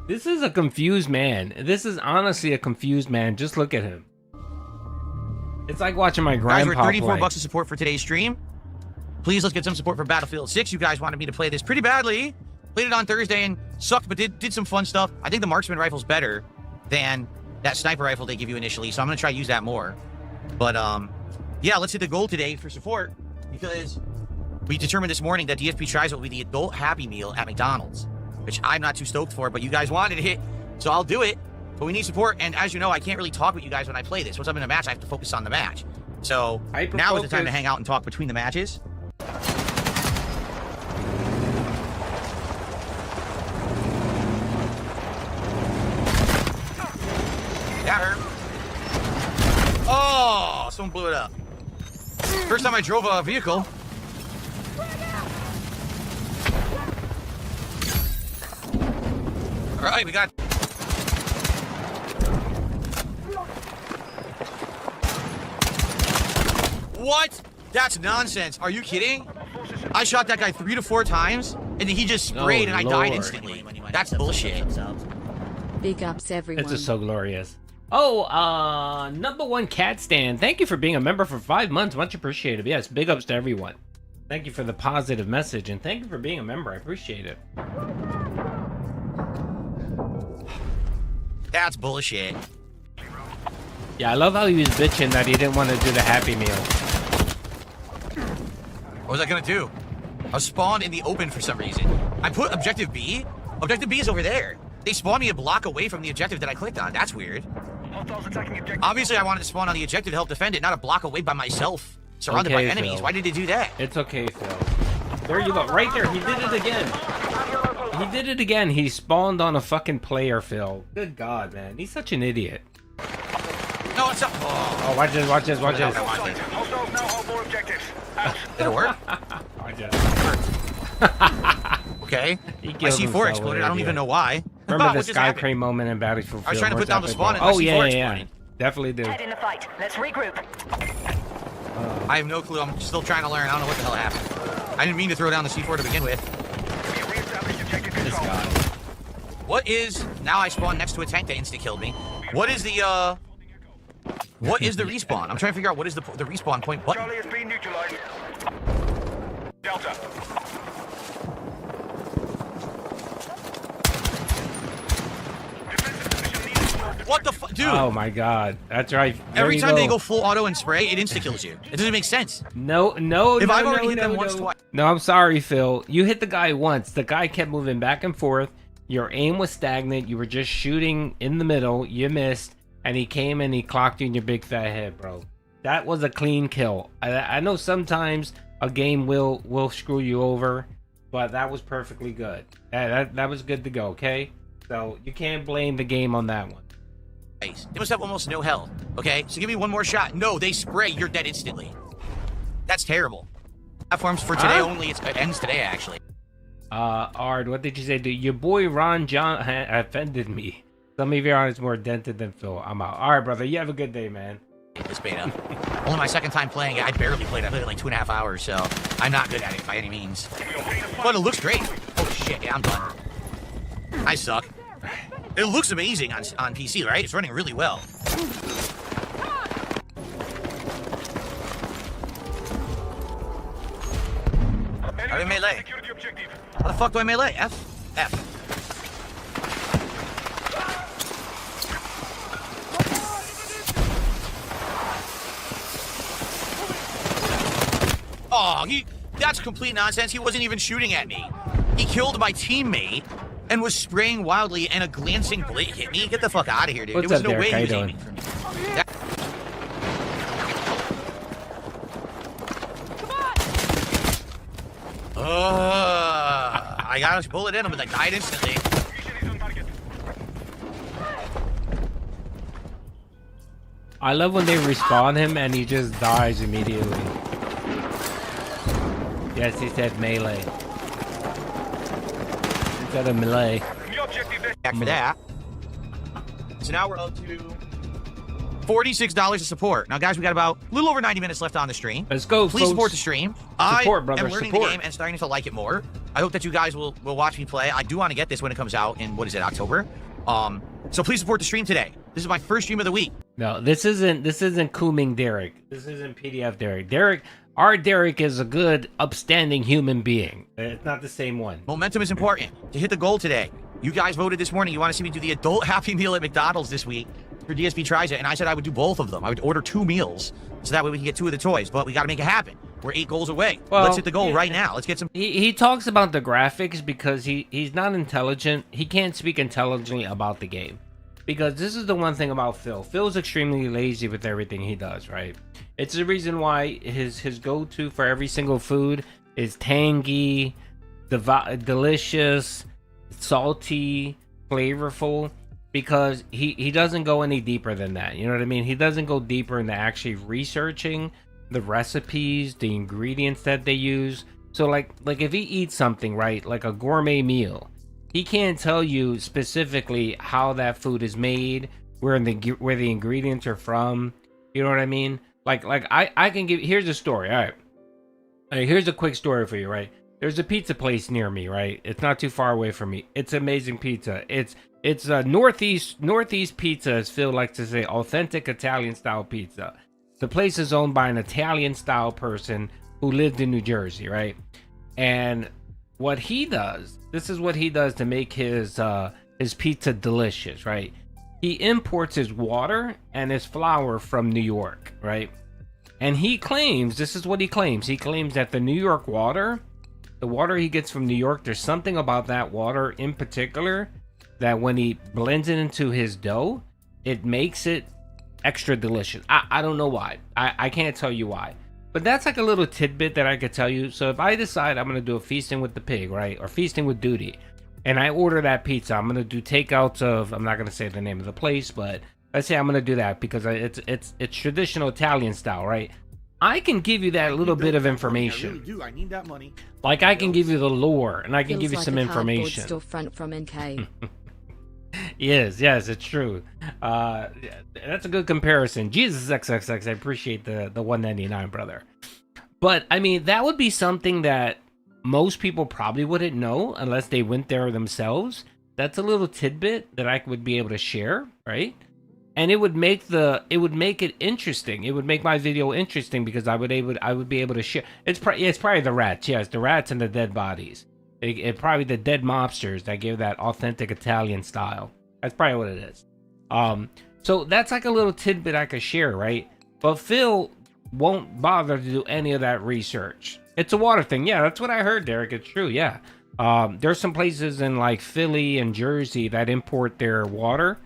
This is a confused man. This is honestly a confused man. Just look at him. It's like watching my grandpa Guys, we're 34 play. bucks of support for today's stream. Please, let's get some support for Battlefield 6. You guys wanted me to play this pretty badly. Played it on Thursday and sucked, but did some fun stuff. I think the marksman rifle's better than that sniper rifle they give you initially, so I'm going to try to use that more. But, yeah, let's hit the goal today for support because we determined this morning that DSP Tries will be the adult Happy Meal at McDonald's, which I'm not too stoked for, but you guys wanted it, so I'll do it. But we need support, and as you know, I can't really talk with you guys when I play this. Once I'm in a match, I have to focus on the match. So now is the time to hang out and talk between the matches. That hurt. Oh, someone blew it up. First time I drove a vehicle. All right, we got... What? That's nonsense. Are you kidding? I shot that guy 3 to 4 times, and then he just sprayed, and I died instantly. That's bullshit. Big ups, everyone. This is so glorious. Oh, #1 cat stand. Thank you for being a member for 5 months. Much appreciated. Yes, big ups to everyone. Thank you for the positive message, and thank you for being a member. I appreciate it. That's bullshit. Yeah, I love how he was bitching that he didn't want to do the Happy Meal. What was I gonna do? I was spawned in the open for some reason. I put objective B. Objective B is over there. They spawned me a block away from the objective that I clicked on. That's weird. Obviously, I wanted to spawn on the objective to help defend it, not a block away by myself, surrounded by Okay, enemies. Phil. Why did he do that? It's okay, Phil. There you go. Right there. He did it again. He did it again. He spawned on a fucking player, Phil. Good God, man. He's such an idiot. No, it's up. Oh, Oh, watch this, watch this, watch I this. want this. Did it work? Watch this. Okay. He My killed C4 himself exploded. with I don't it, even yeah. know why. Remember the What just Sky happened? Crane moment in Battlefield? I was trying to put down the spawn and Oh, my yeah, C4 yeah, yeah. exploded. Definitely do. Head in the fight. Let's regroup. I have no clue. I'm still trying to learn. I don't know what the hell happened. I didn't mean to throw down the C4 to begin with. This guy. What is... Now I spawned next to a tank that insta-killed me. What is the, What is the respawn? I'm trying to figure out what is the respawn point button. Charlie has been neutralized. Delta. What the fuck? Dude! Oh my God. That's right. There Every you time they go full auto and spray, it insta-kills you. It doesn't make sense. No, no, If no, I've already no, hit them no, once, no. twice... No, I'm sorry, Phil. You hit the guy once. The guy kept moving back and forth. Your aim was stagnant. You were just shooting in the middle. You missed. And he came and he clocked you in your big fat head, bro. That was a clean kill. I know sometimes a game will screw you over, but that was perfectly good. That was good to go, okay? So you can't blame the game on that one. They must have almost no health. Okay, so give me one more shot. No, they spray. You're dead instantly. That's terrible. Platforms for today only. It ends today, actually. Ard, what did you say, dude? Your boy Ron John offended me. Some of you are more dented than Phil. I'm out. All right, brother. You have a good day, man. This beta. Only my second time playing it. I barely played it. I played it like 2.5 hours, so I'm not good at it by any means. But it looks great. Oh shit, yeah, I'm done. I suck. It looks amazing on PC, right? It's running really well. I'm in melee. How the fuck do I melee? F. Oh, that's complete nonsense. He wasn't even shooting at me. He killed my teammate and was spraying wildly, and a glancing blade hit me. Get the fuck out of here, dude. What's There was up no there, way he was Kaido? aiming for me. I got a bullet in him, but I died instantly. I love when they respawn him and he just dies immediately. Yes, he said melee. He said a melee. Back for that. So now we're up to $46 of support. Now, guys, we got about a little over 90 minutes left on the stream. Let's go, Please folks. support the stream. Support, I brother, am learning support. the game and starting to like it more. I hope that you guys will watch me play. I do want to get this when it comes out in, what is it, October? So please support the stream today. This is my first stream of the week. No, this isn't Kooming Derek. This isn't PDF Derek. Our Derek is a good, upstanding human being. It's not the same one. Momentum is important to hit the goal today. You guys voted this morning. You want to see me do the adult Happy Meal at McDonald's this week for DSP tries it, and I said I would do both of them. I would order 2 meals so that way we can get 2 of the toys. But we got to make it happen. We're 8 goals away. Well, Let's hit the goal right now. Let's get some. He talks about the graphics because he's not intelligent. He can't speak intelligently about the game. Because this is the one thing about Phil. Phil's extremely lazy with everything he does, right? It's the reason why his go-to for every single food is tangy, delicious, salty, flavorful, because he doesn't go any deeper than that. You know what I mean? He doesn't go deeper into actually researching the recipes, the ingredients that they use. So like if he eats something, right, like a gourmet meal, he can't tell you specifically how that food is made, where the ingredients are from. You know what I mean? Like I can give. Here's a story. All right, here's a quick story for you. Right, there's a pizza place near me. Right, it's not too far away from me. It's amazing pizza. It's a northeast pizza, as Phil likes to say, authentic Italian style pizza. The place is owned by an Italian style person who lived in New Jersey. Right, and what he does, this is what he does to make his pizza delicious, right? He imports his water and his flour from New York, right? And he claims, this is what he claims. He claims that the New York water, the water he gets from New York, there's something about that water in particular that when he blends it into his dough, it makes it extra delicious. I don't know why. I can't tell you why. But that's like a little tidbit that I could tell you. So if I decide I'm going to do a feasting with the pig, right? Or feasting with Duty, and I order that pizza, I'm going to do takeouts of, I'm not going to say the name of the place, but let's say I'm going to do that because it's traditional Italian style, right? I can give you that little bit of information. I really do. I need that money. Like I can give you the lore and I can Feels give you like some a cardboard information. storefront from NK. Yes, it's true. That's a good comparison. Jesus XXX, I appreciate the 199, brother. But I mean, that would be something that most people probably wouldn't know unless they went there themselves. That's a little tidbit that I would be able to share, right? And it would make it interesting. It would make my video interesting because I would be able to share. It's probably the rats. Yes, the rats and the dead bodies. It probably the dead mobsters that give that authentic Italian style. That's probably what it is. So that's like a little tidbit I could share, right? But Phil won't bother to do any of that research. It's a water thing. Yeah, that's what I heard, Derek. It's true. Yeah. There's some places in like Philly and Jersey that import their water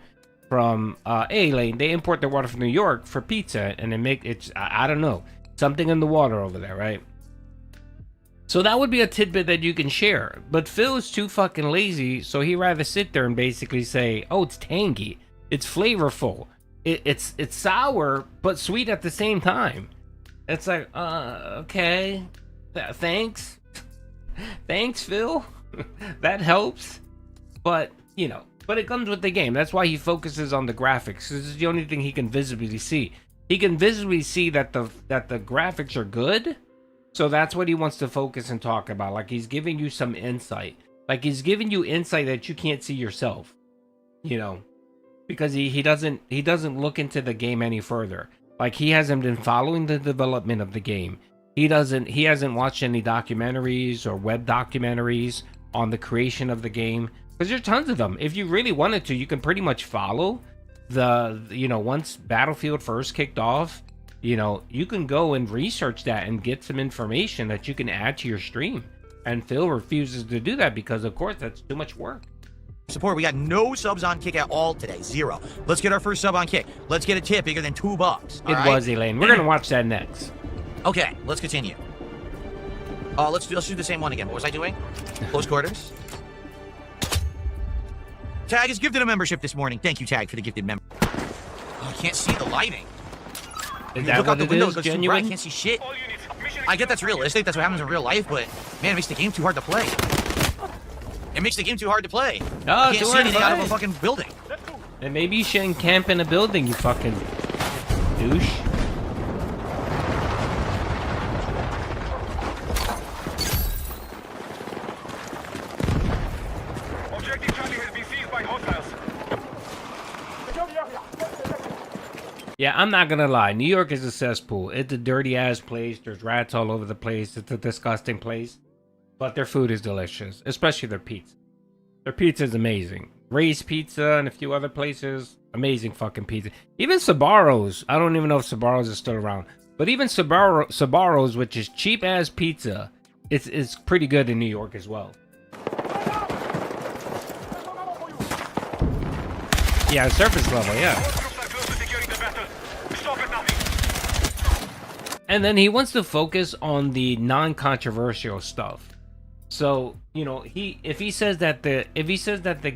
from Lane. They import their water from New York for pizza, and they make it's I don't know, something in the water over there, right? So that would be a tidbit that you can share. But Phil is too fucking lazy, so he'd rather sit there and basically say, oh, it's tangy, it's flavorful, it's sour but sweet at the same time. It's like, okay, thanks, Phil. That helps, but you know. But it comes with the game. That's why he focuses on the graphics. This is the only thing he can visibly see. He can visibly see that the graphics are good. So that's what he wants to focus and talk about. Like he's giving you some insight. Like he's giving you insight that you can't see yourself. You know, because he doesn't look into the game any further. Like he hasn't been following the development of the game. He hasn't watched any documentaries or web documentaries on the creation of the game. Because there's tons of them. If you really wanted to, you can pretty much follow once Battlefield first kicked off, you can go and research that and get some information that you can add to your stream. And Phil refuses to do that because, of course, that's too much work. Support. We got no subs on Kick at all today. 0. Let's get our first sub on Kick. Let's get a tip bigger than $2. It was, Elaine. We're gonna watch that next. Okay, let's continue. Let's do the same one again. What was I doing? Close quarters. Tag is gifted a membership this morning. Thank you, Tag, for the gifted member. Oh, I can't see the lighting. Is that what it is? Genuine? I can't see shit. I get that's realistic. That's what happens in real life, but man, it makes the game too hard to play. It makes the game too hard to play. Oh, I can't see anything out of a fucking building. Then maybe you shouldn't camp in a building, you fucking douche. Objective Charlie has been seized by hostiles. Yeah, I'm not gonna lie. New York is a cesspool. It's a dirty ass place. There's rats all over the place. It's a disgusting place. But their food is delicious, especially their pizza. Their pizza is amazing. Ray's Pizza and a few other places, amazing fucking pizza. Even Sbarro's. I don't even know if Sbarro's is still around. But even Sbarro's, which is cheap ass pizza, it's pretty good in New York as well. Yeah, surface level, yeah. And then he wants to focus on the non-controversial stuff. So, if he says that the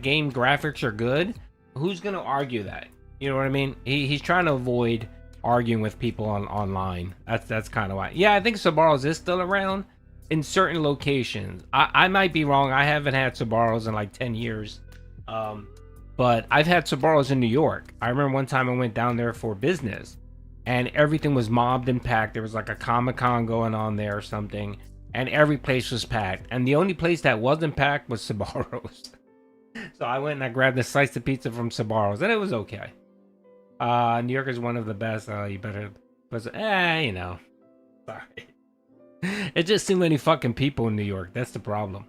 game graphics are good, who's gonna argue that? You know what I mean? He's trying to avoid arguing with people online. That's kind of why. Yeah, I think Sbarro's is still around in certain locations. I might be wrong. I haven't had Sbarro's in like 10 years. But I've had Sbarro's in New York. I remember one time I went down there for business and everything was mobbed and packed. There was like a Comic-Con going on there or something, and every place was packed. And the only place that wasn't packed was Sbarro's. So I went and I grabbed a slice of pizza from Sbarro's, and it was okay. New York is one of the best. You better, sorry. It's just too many fucking people in New York. That's the problem.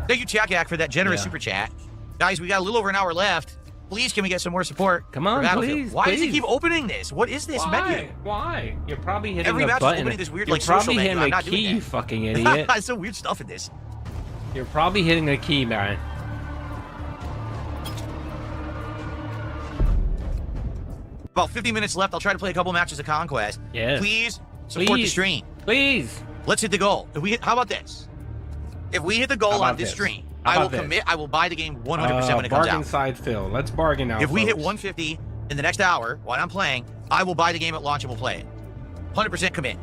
Thank you, Chakak, for that generous super chat. Guys, we got a little over an hour left. Please, can we get some more support? Come on, please. Why does he keep opening this? What is this menu? Why? You're probably hitting every a match button. Is opening this weird, You're like, probably social menu. hitting a key, you fucking idiot. There's some weird stuff in this. You're probably hitting a key, man. About 50 minutes left. I'll try to play a couple matches of Conquest. Yes. Please support the stream. Please. Let's hit the goal. How about this? If we hit the goal on this stream, I will commit. I will buy the game 100% when it comes out. Bargain side Phil. Let's bargain out. If we hit 150 in the next hour while I'm playing, I will buy the game at launch and we'll play it. 100% commit.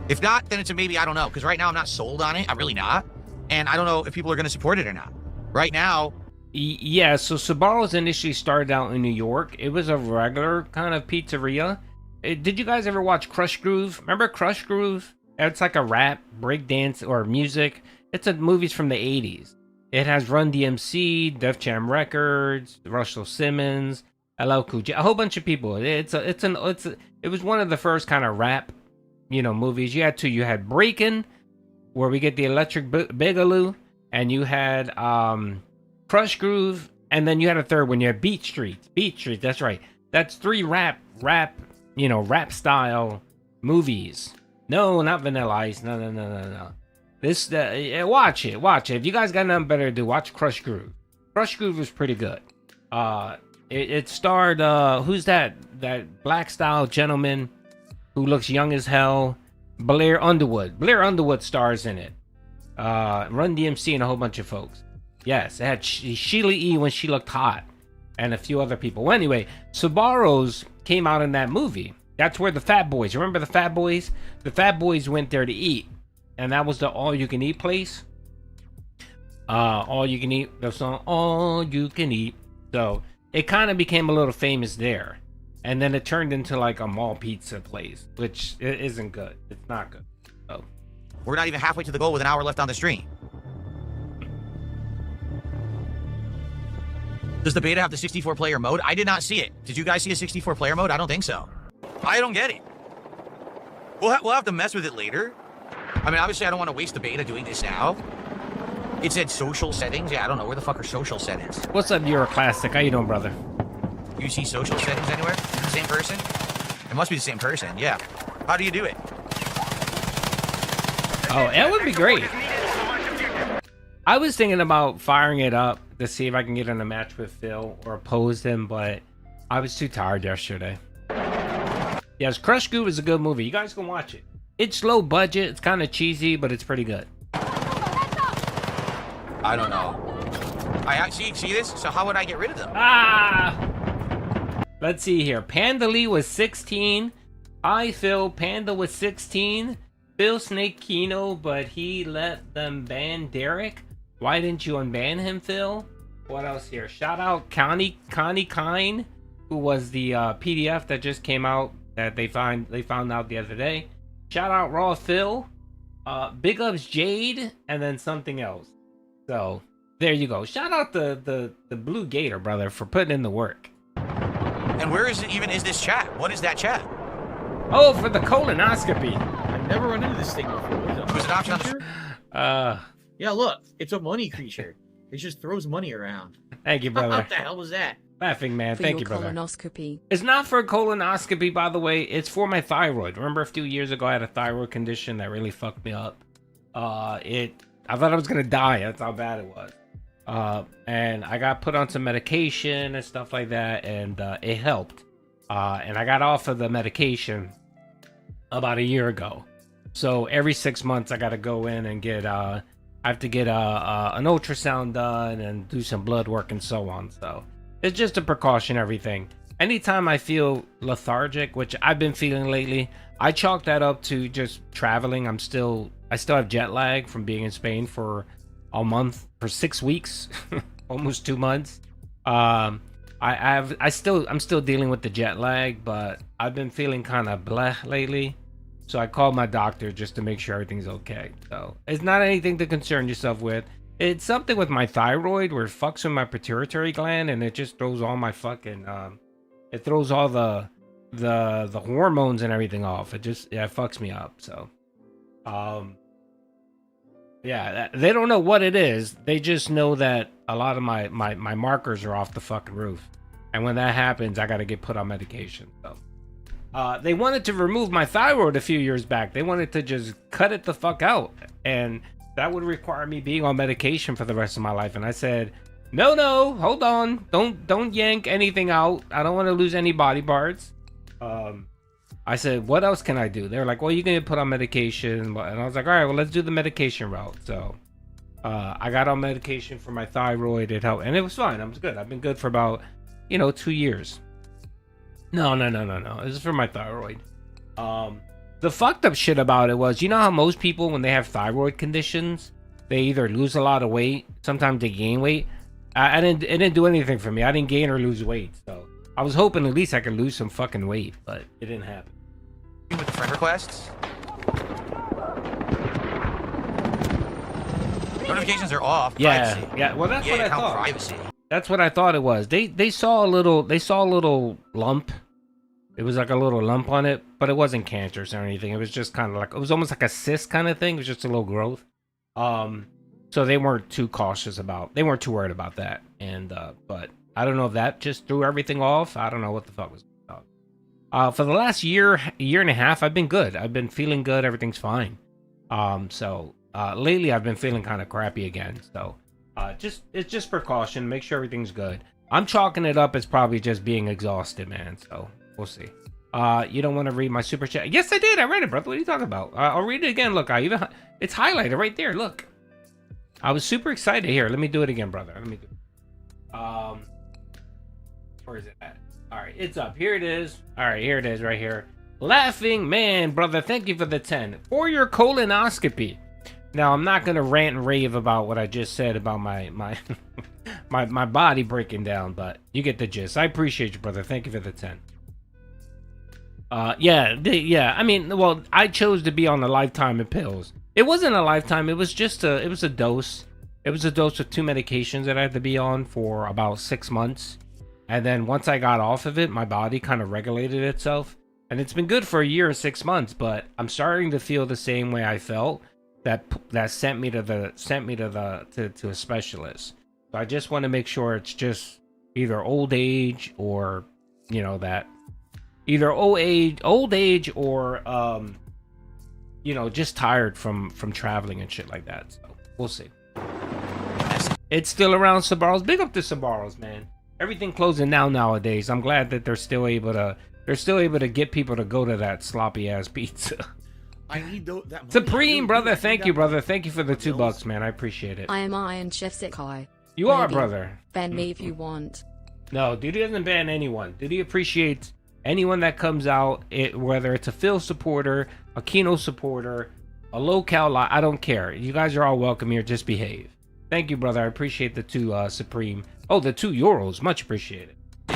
If not, then it's a maybe. I don't know. Because right now I'm not sold on it. I'm really not. And I don't know if people are going to support it or not. Right now. Yeah, so Sbarro's initially started out in New York. It was a regular kind of pizzeria. Did you guys ever watch Crush Groove? Remember Crush Groove? It's like a rap, breakdance, or music. It's a movies from the 80s. It has Run DMC, Def Jam Records, Russell Simmons, LL Cool J, a whole bunch of people. It was one of the first kind of rap, movies. You had Breakin', where we get the Electric Boogaloo, and you had Crush Groove, and then you had a third one. You had Beat Street, that's right. That's 3 rap style movies. No, not Vanilla Ice. No. This, watch it. If you guys got nothing better to do, watch Crush Groove. Crush Groove was pretty good. It starred, who's that black style gentleman who looks young as hell? Blair Underwood. Blair Underwood stars in it. Run DMC and a whole bunch of folks. Yes, it had Sheila E. when she looked hot, and a few other people. Well, anyway, Sbarro's came out in that movie. That's where the Fat Boys. Remember the Fat Boys? The Fat Boys went there to eat, and that was the all-you-can-eat place. All you can eat. The song All You Can Eat. So it kind of became a little famous there, and then it turned into like a mall pizza place, which isn't good. It's not good. So we're not even halfway to the goal with an hour left on the stream. Does the beta have the 64-player mode? I did not see it. Did you guys see a 64-player mode? I don't think so. I don't get it. We'll have to mess with it later. I mean, obviously, I don't want to waste the beta doing this now. It said social settings. Yeah, I don't know. Where the fuck are social settings? What's up, You're a Classic? How you doing, brother? You see social settings anywhere? The same person? It must be the same person, yeah. How do you do it? Oh, that would be great. I was thinking about firing it up to see if I can get in a match with Phil or oppose him, but I was too tired yesterday. Yes, Crush Groove is a good movie. You guys can watch it. It's low budget. It's kind of cheesy, but it's pretty good. I don't know. I see this? So how would I get rid of them? Let's see here. Panda Lee was 16. Hi, Phil. Panda was 16. Phil Snake Kino, but he let them ban Derek. Why didn't you unban him, Phil? What else here? Shout out Connie Kine, who was the PDF that just came out that they found out the other day. Shout out Raw Phil. Big ups Jade, and then something else. So there you go. Shout out the Blue Gator, brother, for putting in the work. And where is this chat? What is that chat? Oh, for the colonoscopy. I've never run into this thing before. There's an option on the... Yeah, look, it's a money creature. It just throws money around. Thank you, brother. What the hell was that? Laughing man, For thank your you, brother. colonoscopy. It's not for a colonoscopy, by the way. It's for my thyroid. Remember a few years ago I had a thyroid condition that really fucked me up. I thought I was gonna die. That's how bad it was. And I got put on some medication and stuff like that, and it helped. And I got off of the medication about a year ago. So every 6 months I gotta go in and get I have to get an ultrasound done and do some blood work and so on. So it's just a precaution, everything. Anytime I feel lethargic, which I've been feeling lately, I chalk that up to just traveling. I still have jet lag from being in Spain for a month, for 6 weeks, almost 2 months. I'm still dealing with the jet lag, but I've been feeling kind of bleh lately. So I called my doctor just to make sure everything's okay. So it's not anything to concern yourself with. It's something with my thyroid where it fucks with my pituitary gland, and it just throws all my fucking it throws all the hormones and everything off. It fucks me up. So they don't know what it is. They just know that a lot of my markers are off the fucking roof, and when that happens, I got to get put on medication. So they wanted to remove my thyroid a few years back. They wanted to just cut it the fuck out, and that would require me being on medication for the rest of my life. And I said, no, hold on, don't yank anything out. I don't want to lose any body parts. I said, what else can I do? They're like, well, you can put on medication. And I was like, all right, well, let's do the medication route. So I got on medication for my thyroid. It helped, and it was fine. I was good. I've been good for about 2 years. No. This is for my thyroid. The fucked up shit about it was, how most people, when they have thyroid conditions, they either lose a lot of weight, sometimes they gain weight. It didn't do anything for me. I didn't gain or lose weight. So I was hoping at least I could lose some fucking weight, but it didn't happen. With the friend requests. Notifications are off. Yeah, Privacy. yeah. Well, that's what I thought. Privacy. That's what I thought it was. They saw a little lump. It was like a little lump on it, but it wasn't cancerous or anything. It was just kind of like, it was almost like a cyst kind of thing. It was just a little growth. So they weren't too worried about that. And but I don't know if that just threw everything off. I don't know what the fuck was going on. For the last year and a half, I've been good. I've been feeling good. Everything's fine. So lately I've been feeling kind of crappy again. So it's just precaution. Make sure everything's good. I'm chalking it up as probably just being exhausted, man. So we'll see. You don't want to read my super chat? Yes, I did. I read it, brother. What are you talking about? I'll read it again. Look, it's highlighted right there. Look, I was super excited. Here, let me do it again, brother. Let me do it. Where is it at? All right, it's up. Here it is. All right, here it is right here. Laughing man, brother. Thank you for the 10 for your colonoscopy. Now, I'm not gonna rant and rave about what I just said about my my body breaking down, but you get the gist. I appreciate you, brother. Thank you for the 10. Yeah. I mean, well, I chose to be on a lifetime of pills. It wasn't a lifetime. It was just a dose. It was a dose of 2 medications that I had to be on for about 6 months. And then once I got off of it, my body kind of regulated itself. And it's been good for a year and 6 months, but I'm starting to feel the same way I felt that sent me to a specialist. So I just want to make sure it's just either old age or that either old age or just tired from traveling and shit like that. So we'll see. It's still around Sabaros. Big up to Sabaros, man. Everything closing down nowadays. I'm glad that they're still able to get people to go to that sloppy ass pizza. I need that money. Supreme, brother. Thank you, brother. Thank you for the $2, man. I appreciate it. I am IronChefSakai. You are, brother. Ban me if you want. No, Duty doesn't ban anyone. Duty appreciates anyone that comes out, whether it's a Phil supporter, a Kino supporter, a locale. I don't care. You guys are all welcome here. Just behave. Thank you, brother. I appreciate the 2 Supreme. Oh, the €2. Much appreciated. I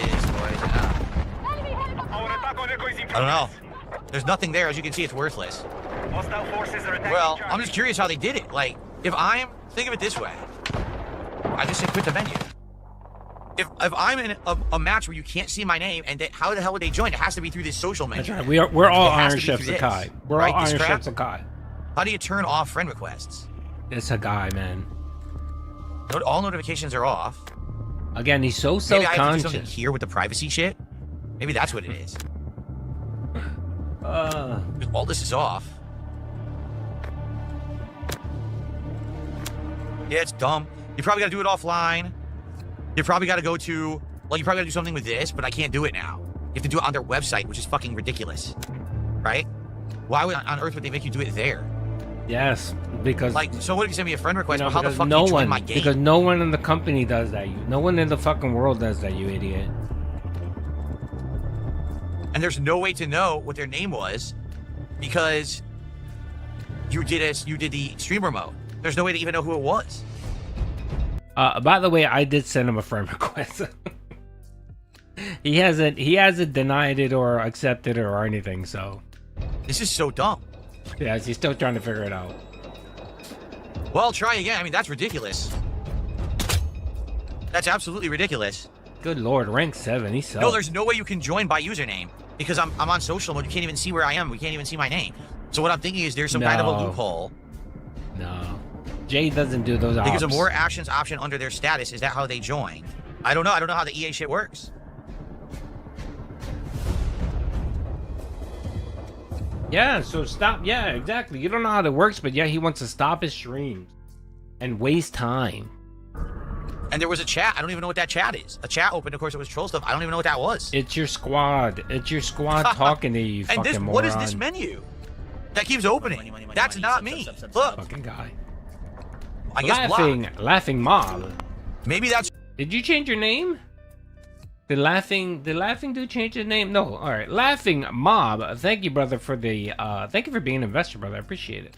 don't know. There's nothing there. As you can see, it's worthless. Hostile forces are attacking. Well, I'm just curious how they did it. Like, think of it this way. I just said quit the menu. If I'm in a match where you can't see my name, and how the hell would they join? It has to be through this social menu. That's right. We're all IronChefSakai. We're all IronChefSakai. How do you turn off friend requests? It's a guy, man. All notifications are off. Again, he's so Maybe I have to do self-conscious. something here with the privacy shit. Maybe that's what it is. All this is off. Yeah, it's dumb. You probably got to do it offline. You probably got to go to, well, you probably got to do something with this, but I can't do it now. You have to do it on their website, which is fucking ridiculous. Right? Why on earth would they make you do it there? Yes, because so what if you send me a friend request? How the fuck do you join my game? Because no one in the company does that. No one in the fucking world does that, you idiot. And there's no way to know what their name was because you did the streamer mode. There's no way to even know who it was. By the way, I did send him a friend request. He hasn't denied it or accepted it or anything. So this is so dumb. Yes, he's still trying to figure it out. Well, try again. I mean, that's ridiculous. That's absolutely ridiculous. Good lord, rank 7. He sucks. No, there's no way you can join by username because I'm on social mode. You can't even see where I am. We can't even see my name. So what I'm thinking is there's some kind of a loophole. No. Jay doesn't do those because a more actions option under their status. Is that how they join? I don't know. I don't know how the EA shit works. Yeah, so stop. Yeah, exactly. You don't know how that works, but yeah, he wants to stop his streams and waste time. And there was a chat. I don't even know what that chat is. A chat opened. Of course, it was troll stuff. I don't even know what that was. It's your squad. It's your squad talking to you, and fucking this, moron. what is this menu that keeps opening? That's not me. Look. Fucking guy. I guess Laughing mob. Maybe that's... Did you change your name? The laughing dude change his name? No. All right. Laughing mob. Thank you, brother, for the thank you for being an investor, brother. I appreciate it.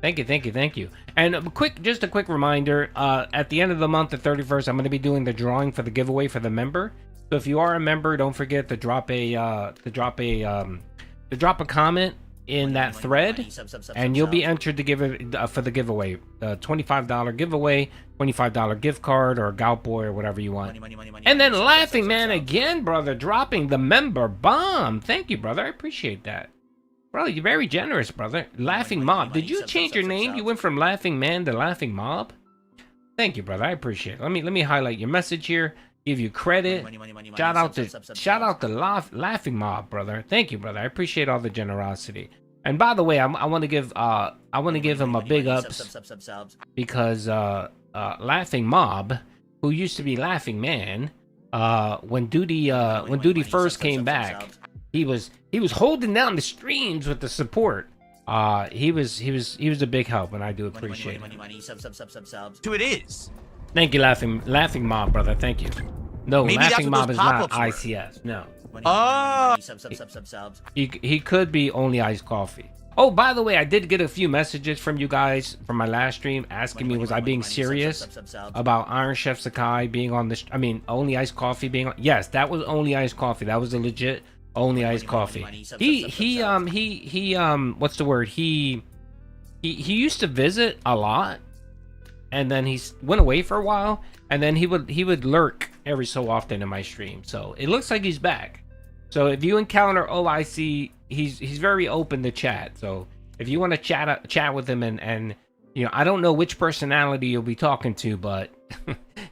Thank you. And just a quick reminder, at the end of the month, the 31st, I'm going to be doing the drawing for the giveaway for the member. So if you are a member, don't forget to drop a comment in that thread, and you'll be entered to give it for the giveaway. $25 giveaway, $25 gift card, or Gout Boy, or whatever you want. And then Laughing Man again, brother, dropping the member bomb. Thank you, brother. I appreciate that. Bro, you're very generous, brother. Laughing Mob. Did you change your name? You went from Laughing Man to Laughing Mob? Thank you, brother. I appreciate it. Let me highlight your message here. Give you credit. Shout out to Laughing Mob, brother. Thank you, brother. I appreciate all the generosity. And by the way, I want to give him a big ups because Laughing Mob, who used to be Laughing Man, when Duty first came back, he was holding down the streams with the support. He was a big help, and I do appreciate it. Who it is? Thank you, Laughing Mob, brother. Thank you. No, Maybe Laughing Mob is not pop-ups were. ICS. No. Oh. He could be only iced coffee. Oh, by the way, I did get a few messages from you guys from my last stream asking me was I being serious about IronChefSakai being on this. I mean, only iced coffee being on. Yes, that was only iced coffee. That was a legit only iced coffee. He what's the word? He used to visit a lot, and then he went away for a while, and then he would lurk every so often in my stream. So it looks like he's back. So if you encounter OIC, he's very open to chat. So if you want to chat with him, and you know, I don't know which personality you'll be talking to, but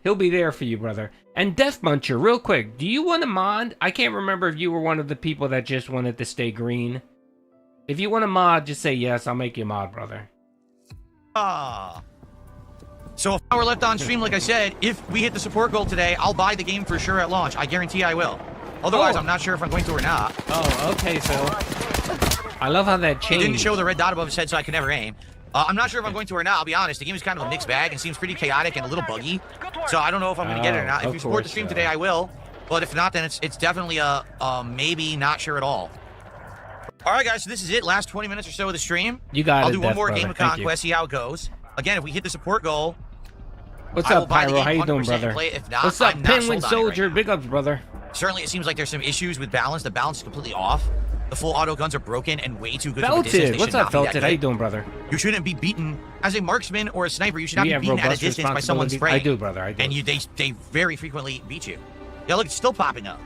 he'll be there for you, brother. And Death Muncher, real quick, do you want to mod? I can't remember if you were one of the people that just wanted to stay green. If you want to mod, just say yes. I'll make you a mod, brother. So if we're left on stream, like I said, if we hit the support goal today, I'll buy the game for sure at launch. I guarantee I will. Otherwise, I'm not sure if I'm going to or not. Oh, okay, so I love how that changed. It didn't show the red dot above his head, so I could never aim. I'm not sure if I'm going to or not. I'll be honest. The game is kind of a mixed bag and seems pretty chaotic and a little buggy. So I don't know if I'm going to get it or not. If you support the stream today, I will. But if not, then it's definitely a maybe, not sure at all. All right, guys. So this is it. Last 20 minutes or so of the stream. You got it. I'll do one more game of Conquest, see how it goes. Again, if we hit the support goal. What's up, Pyro? How you doing, brother? If not, what's up, Penguin Soldier? Right, big ups, brother. Certainly, it seems like there's some issues with balance. The balance is completely off. The full auto guns are broken and way too good for the distance. What's up, Felted? How you doing, brother? You shouldn't be beaten as a marksman or a sniper. You should not be beaten at a distance by someone's spray. I do, brother. I do. And they very frequently beat you. Yeah, look, it's still popping up.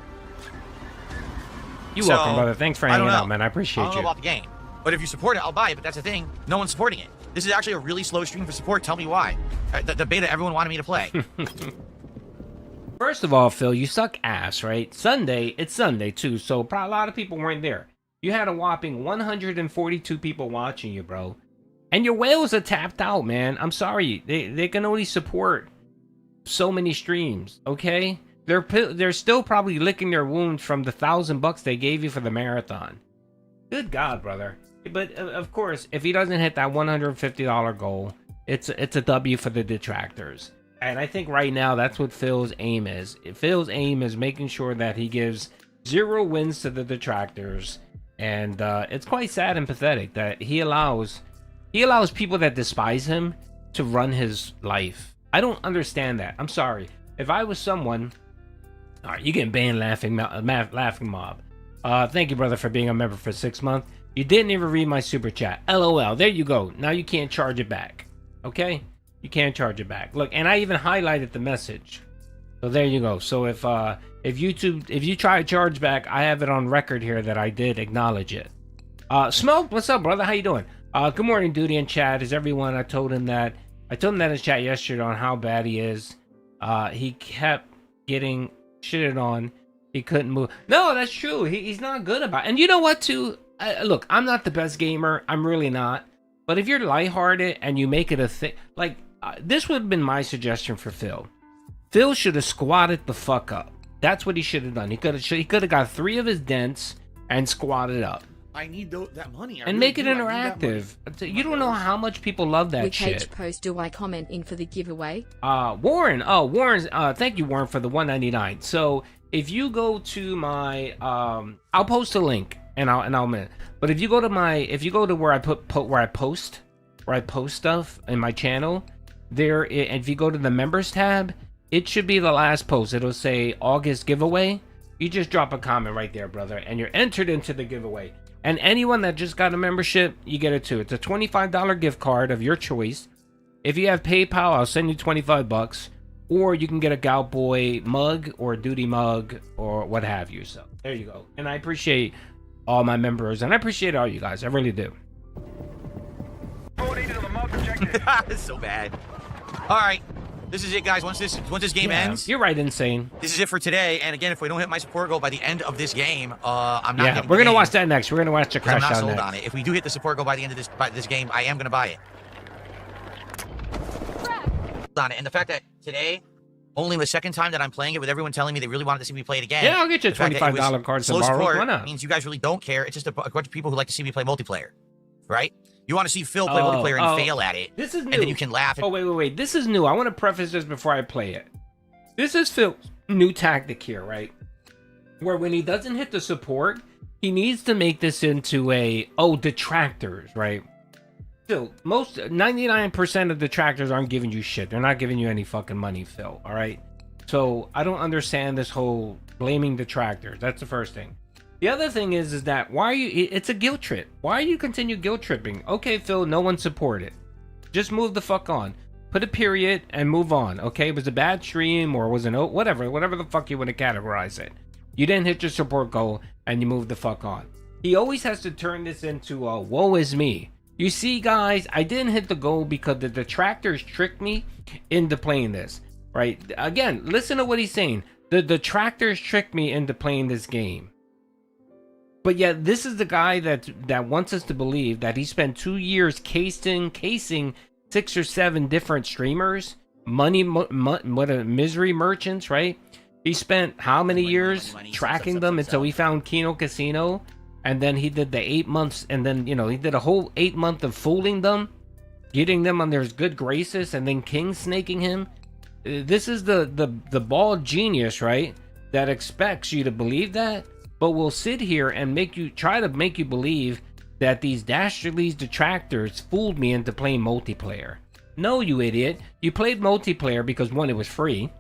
You're welcome, brother. Thanks for hanging out, man. I appreciate you. I don't know about the game, but if you support it, I'll buy it. But that's the thing. No one's supporting it. This is actually a really slow stream for support. Tell me why. The beta everyone wanted me to play. First of all, Phil, you suck ass, right? It's Sunday too, so probably a lot of people weren't there. You had a whopping 142 people watching you, bro. And your whales are tapped out, man. I'm sorry. They can only support so many streams, okay? They're still probably licking their wounds from the $1,000 they gave you for the marathon. Good God, brother. But of course, if he doesn't hit that $150 goal, it's a W for the detractors. And I think right now that's what Phil's aim is. Phil's aim is making sure that he gives 0 wins to the detractors. And it's quite sad and pathetic that he allows people that despise him to run his life. I don't understand that. I'm sorry. If I was someone... All right, you getting banned, Laughing Mob. Thank you, brother, for being a member for 6 months. You didn't even read my super chat. LOL. There you go. Now you can't charge it back. Okay? You can't charge it back. Look, and I even highlighted the message. So there you go. So if you try to charge back, I have it on record here that I did acknowledge it. Smoke, what's up, brother? How you doing? Good morning, Duty and Chad. Is everyone? I told him that in chat yesterday on how bad he is. He kept getting shitted on. He couldn't move. No, that's true. He's not good about it. And you know what, too? look, I'm not the best gamer. I'm really not. But if you're lighthearted and you make it a thing, like this would have been my suggestion for Phil. Phil should have squatted the fuck up. That's what he should have done. He could have got 3 of his dents and squatted up. I need that money. And make it interactive. You don't know how much people love that Which shit. post do I comment in for the giveaway? Warren. Oh, Warren's. Thank you, Warren, for the $1.99. So if you go to my, I'll post a link and I'll. But if you go to where I post stuff in my channel, if you go to the members tab, it should be the last post. It'll say August giveaway. You just drop a comment right there, brother, and you're entered into the giveaway. And anyone that just got a membership, you get it too. It's a $25 gift card of your choice. If you have PayPal, I'll send you $25, or you can get a Gout Boy mug or a Duty mug or what have you. So there you go. And I appreciate all my members, and I appreciate all you guys. I really do. It's so bad. All right. This is it, guys. Once this game ends, You're right, Insane. this is it for today. And again, if we don't hit my support goal by the end of this game, I'm not. Yeah, we're gonna watch that next. We're gonna watch the because I'm crash not out sold next. on it. If we do hit the support goal by the end of this game, I am gonna buy it. On it, and the fact that today, only the second time that I'm playing it, with everyone telling me they really wanted to see me play it again. Yeah, I'll get you a the fact that it was $25 card slow tomorrow. support Why not? means you guys really don't care. It's just a bunch of people who like to see me play multiplayer, right? You want to see Phil play multiplayer and fail at it. This is new. And then you can laugh. Oh, wait. This is new. I want to preface this before I play it. This is Phil's new tactic here, right? Where when he doesn't hit the support, he needs to make this into detractors, right? Phil, 99% of detractors aren't giving you shit. They're not giving you any fucking money, Phil, all right? So I don't understand this whole blaming detractors. That's the first thing. The other thing is that it's a guilt trip. Why are you continue guilt tripping? Okay, Phil, no one supported. Just move the fuck on. Put a period and move on, okay? It was a bad stream or was whatever the fuck you want to categorize it. You didn't hit your support goal and you moved the fuck on. He always has to turn this into a woe is me. You see, guys, I didn't hit the goal because the detractors tricked me into playing this, right? Again, listen to what he's saying. The detractors tricked me into playing this game. But yet, this is the guy that wants us to believe that he spent 2 years casing 6 or 7 different streamers, misery merchants, right? He spent how many years tracking them until he found Kino Casino, and then he did the 8 months, and then he did a whole 8 month of fooling them, getting them on their good graces, and then king snaking him. This is the bald genius, right? That expects you to believe that, but will sit here and try to make you believe that these dastardly detractors fooled me into playing multiplayer. No, you idiot. You played multiplayer because 1, it was free,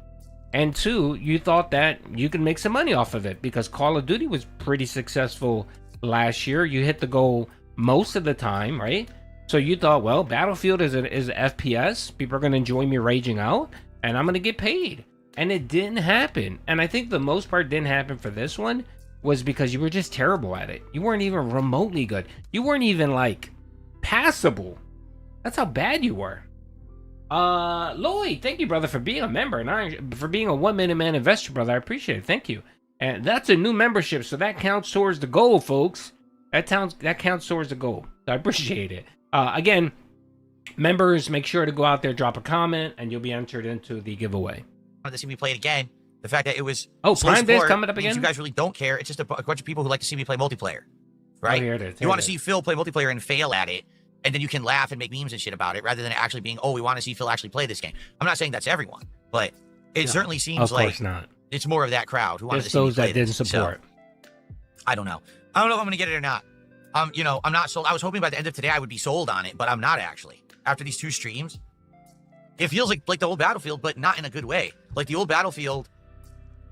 and 2, you thought that you could make some money off of it because Call of Duty was pretty successful last year. You hit the goal most of the time, right? So you thought, well, Battlefield is an FPS. People are going to enjoy me raging out, and I'm going to get paid. And it didn't happen. And I think the most part didn't happen for this one was because you were just terrible at it. You weren't even remotely good. You weren't even passable. That's how bad you were. Lloyd, thank you, brother, for being a member and for being a 1 Minute Man investor, brother. I appreciate it. Thank you. And that's a new membership, so that counts towards the goal, folks. That counts towards the goal. So I appreciate it. Again, members, make sure to go out there, drop a comment, and you'll be entered into the giveaway. To see me play it again. The fact that it was Prime Day's coming up again. You guys really don't care. It's just a bunch of people who like to see me play multiplayer, right? Here it is. You want to see Phil play multiplayer and fail at it, and then you can laugh and make memes and shit about it, rather than actually being, we want to see Phil actually play this game. I'm not saying that's everyone, but it certainly seems like it's more of that crowd who wanted to see me play this. Those that didn't support. So, I don't know. I don't know if I'm gonna get it or not. I'm not sold. I was hoping by the end of today I would be sold on it, but I'm not actually. After these 2 streams, it feels like the old Battlefield, but not in a good way. Like the old Battlefield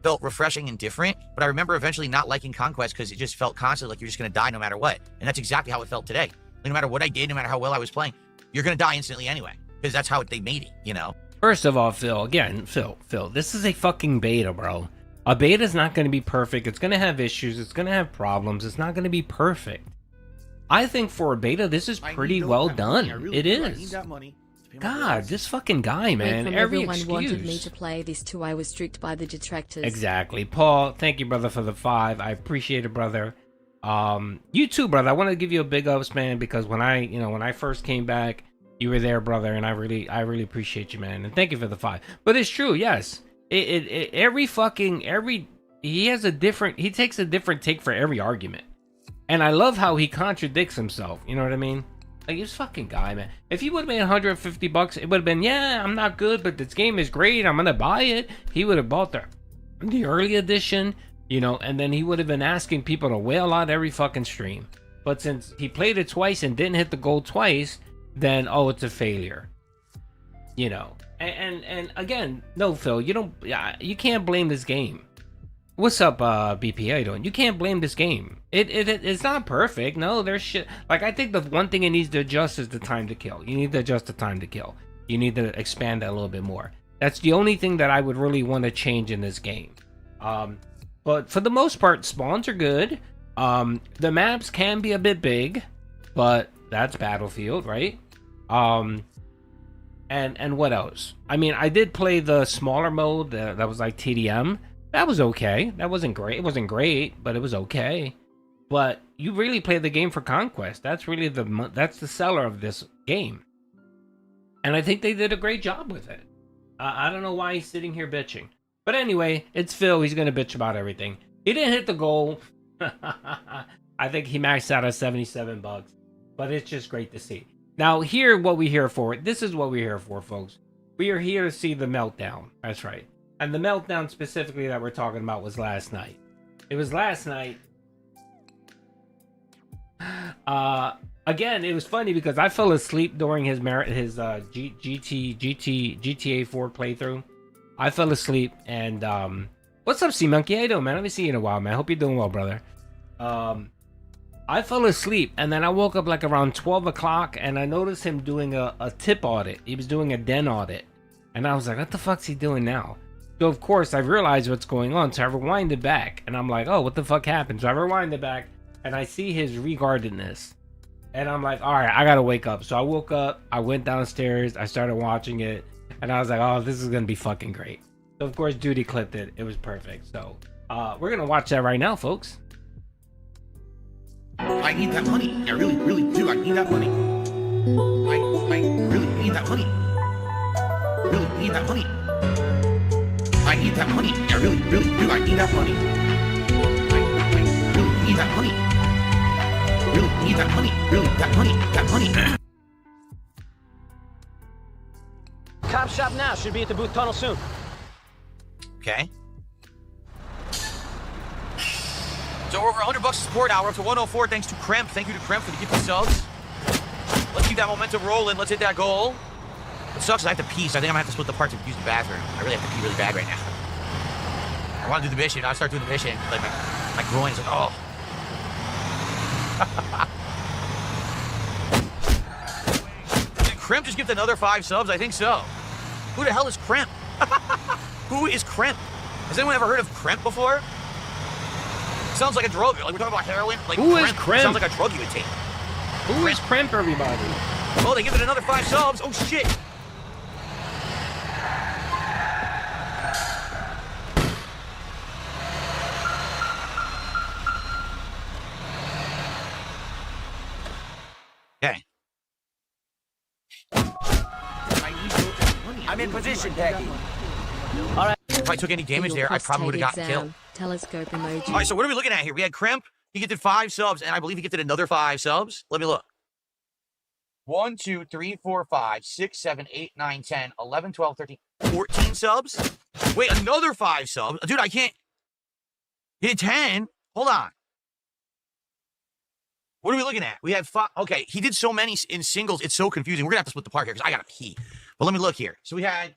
felt refreshing and different, but I remember eventually not liking Conquest because it just felt constantly like you're just going to die no matter what. And that's exactly how it felt today. Like, no matter what I did, no matter how well I was playing, you're going to die instantly anyway, because that's how they made it, First of all, Phil, this is a fucking beta, bro. A beta is not going to be perfect. It's going to have issues. It's going to have problems. It's not going to be perfect. I think for a beta, this is pretty well done. It is. I need that money. God, this fucking guy, man. Every everyone excuse. wanted me to play this too. I was strict by the detractors. Exactly. Paul, thank you, brother, for the 5. I appreciate it, brother. You too, brother. I want to give you a big ups, man, because when I first came back, you were there, brother, and I really appreciate you, man, and thank you for the 5. But it's true, yes. He takes a different take for every argument, and I love how he contradicts himself. You know what I mean? Like, this fucking guy, man. If he would have made $150, it would have been, yeah, I'm not good, but this game is great. I'm gonna buy it. He would have bought the early edition, you know, and then he would have been asking people to whale out every fucking stream. But since he played it twice and didn't hit the goal twice, then it's a failure. You know. And again, no, Phil, you can't blame this game. What's up, BPA doing? You can't blame this game. It's not perfect. No, there's shit. Like, I think the one thing it needs to adjust is the time to kill. You need to adjust the time to kill. You need to expand that a little bit more. That's the only thing that I would really want to change in this game. But for the most part, spawns are good. The maps can be a bit big, but that's Battlefield, right? And what else? I mean, I did play the smaller mode that was like TDM. That was okay. That wasn't great. It wasn't great, but it was okay. But you really play the game for conquest. That's really that's the seller of this game. And I think they did a great job with it. I don't know why he's sitting here bitching. But anyway, it's Phil. He's going to bitch about everything. He didn't hit the goal. I think he maxed out at $77. But it's just great to see. Now, what we're here for. This is what we're here for, folks. We are here to see the meltdown. That's right. And the meltdown specifically that we're talking about was last night. It was last night. Again, it was funny because I fell asleep during his GTA 4 playthrough. I fell asleep and what's up, C Monkey? How you doing, man? I haven't seen you in a while, man. I hope you're doing well, brother. I fell asleep and then I woke up like around 12 o'clock and I noticed him doing a tip audit. He was doing a den audit. And I was like, what the fuck's he doing now? So of course I realized what's going on. So I rewinded back and I'm like, oh, what the fuck happened? So I rewinded back and I see his reguardedness. And I'm like, all right, I gotta wake up. So I woke up, I went downstairs, I started watching it, and I was like, oh, this is gonna be fucking great. So of course Duty clipped it. It was perfect. So we're gonna watch that right now, folks. I need that money. I really, really do. I need that money. I really need that money. Really need that money. I need that money. I really, really do. I need that money. I really need that money. Really need that money. Really, that money. Cop shop now. Should be at the booth tunnel soon. Okay. So we're over $100 support hour, up to 104 thanks to Kremp. Thank you to Kremp for the gifted subs. Let's keep that momentum rolling. Let's hit that goal. What sucks is I have to pee, so I think I'm gonna have to split the parts to use the bathroom. I really have to pee really bad right now. I want to do the mission. I start doing the mission. Like my groin is like, oh. Did Kremp just gift another 5 subs? I think so. Who the hell is Kremp? Who is Kremp? Has anyone ever heard of Kremp before? Sounds like a drug. Like we're talking about heroin. Like who is Kremp? Sounds like a drug you would take. Who is Kremp, everybody? Oh, they give it another 5 subs. Oh shit. Okay. I'm in position, Peggy. All right. If I took any damage there, I probably would have gotten killed. Telescope emoji. All right, so what are we looking at here? We had Kremp. He gifted 5 subs, and I believe he gifted another 5 subs. Let me look. 1, 2, 3, 4, 5, 6, 7, 8, 9, 10, 11, 12, 13, 14 subs. Wait, another 5 subs. Dude, I can't. He did 10. Hold on. What are we looking at? We have 5. Okay, he did so many in singles. It's so confusing. We're going to have to split the part here because I got to pee. But let me look here. So we had.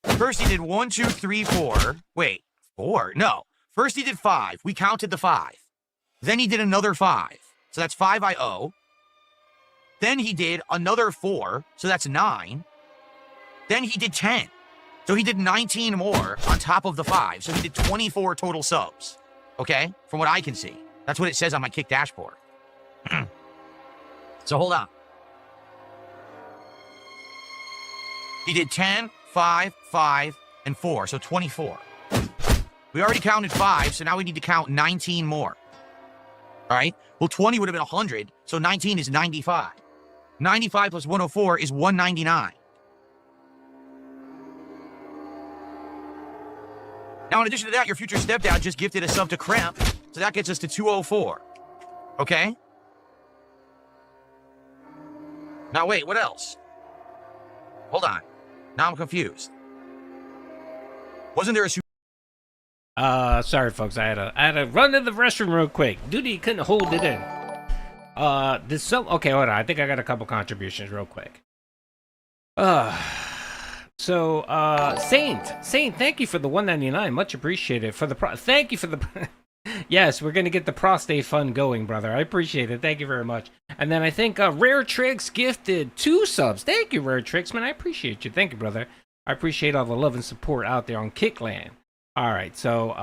First, he did 1, 2, 3, 4. Wait, 4? No. First, he did 5. We counted the 5. Then he did another 5. So that's 5 I owe. Then he did another 4. So that's 9. Then he did 10. So he did 19 more on top of the 5. So he did 24 total subs. Okay? From what I can see. That's what it says on my Kick dashboard. So hold on. He did 10, 5, 5, and 4. So 24. We already counted 5, so now we need to count 19 more. All right. Well, 20 would have been 100. So 19 is 95. 95 plus 104 is 199. Now, in addition to that, your future stepdad just gifted a sub to Cramp. So that gets us to 204. Okay? Now, wait, what else? Hold on. Now I'm confused. Wasn't there a super... Sorry, folks. I had to run to the restroom real quick. Duty couldn't hold it in. Okay, hold on. I think I got a couple contributions real quick. Saint, thank you for the 199. Much appreciated. Thank you for the... Yes, we're gonna get the prostate fund going, brother. I appreciate it. Thank you very much. And then I think Rare Tricks gifted 2 subs. Thank you, Rare Tricks, man. I appreciate you. Thank you, brother. I appreciate all the love and support out there on Kickland. All right, so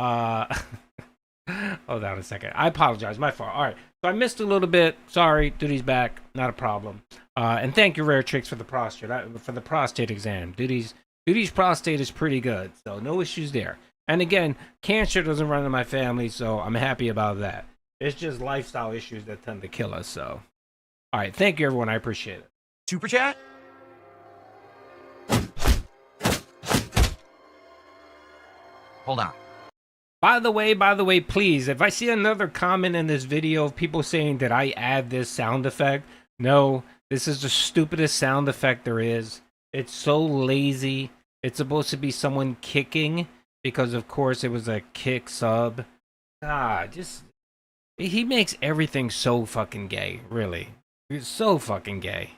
hold on a second. I apologize, my fault. All right, so I missed a little bit. Sorry, Duty's back. Not a problem. And thank you, Rare Tricks, for the prostate exam. Duty's prostate is pretty good, so no issues there. And again, cancer doesn't run in my family, so I'm happy about that. It's just lifestyle issues that tend to kill us. So, all right, thank you, everyone. I appreciate it. Super chat? Hold on. By the way, please, if I see another comment in this video of people saying that I add this sound effect, no, this is the stupidest sound effect there is. It's so lazy. It's supposed to be someone kicking because, of course, it was a kick sub. He makes everything so fucking gay, really. He's so fucking gay.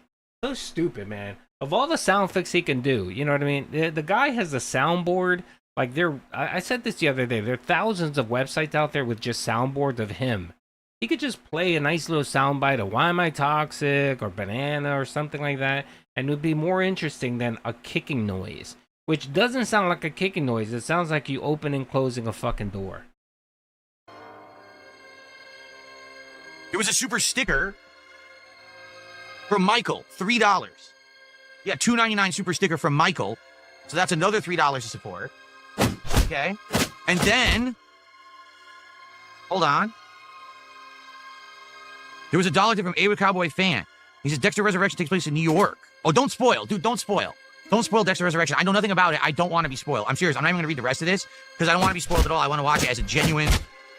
So stupid, man. Of all the sound effects he can do, you know what I mean? The guy has a soundboard. Like, I said this the other day, there are thousands of websites out there with just soundboards of him. He could just play a nice little soundbite of Why Am I Toxic or Banana or something like that, and it would be more interesting than a kicking noise, which doesn't sound like a kicking noise. It sounds like you opening and closing a fucking door. It was a super sticker from Michael, $3. Yeah, $2.99 super sticker from Michael. So that's another $3 to support. Okay. And then, hold on. There was a dollar tip from A Cowboy fan. He says Dexter Resurrection takes place in New York. Oh, don't spoil. Dude, don't spoil. Don't spoil Dexter Resurrection. I know nothing about it. I don't want to be spoiled. I'm serious. I'm not even going to read the rest of this because I don't want to be spoiled at all. I want to watch it as a genuine,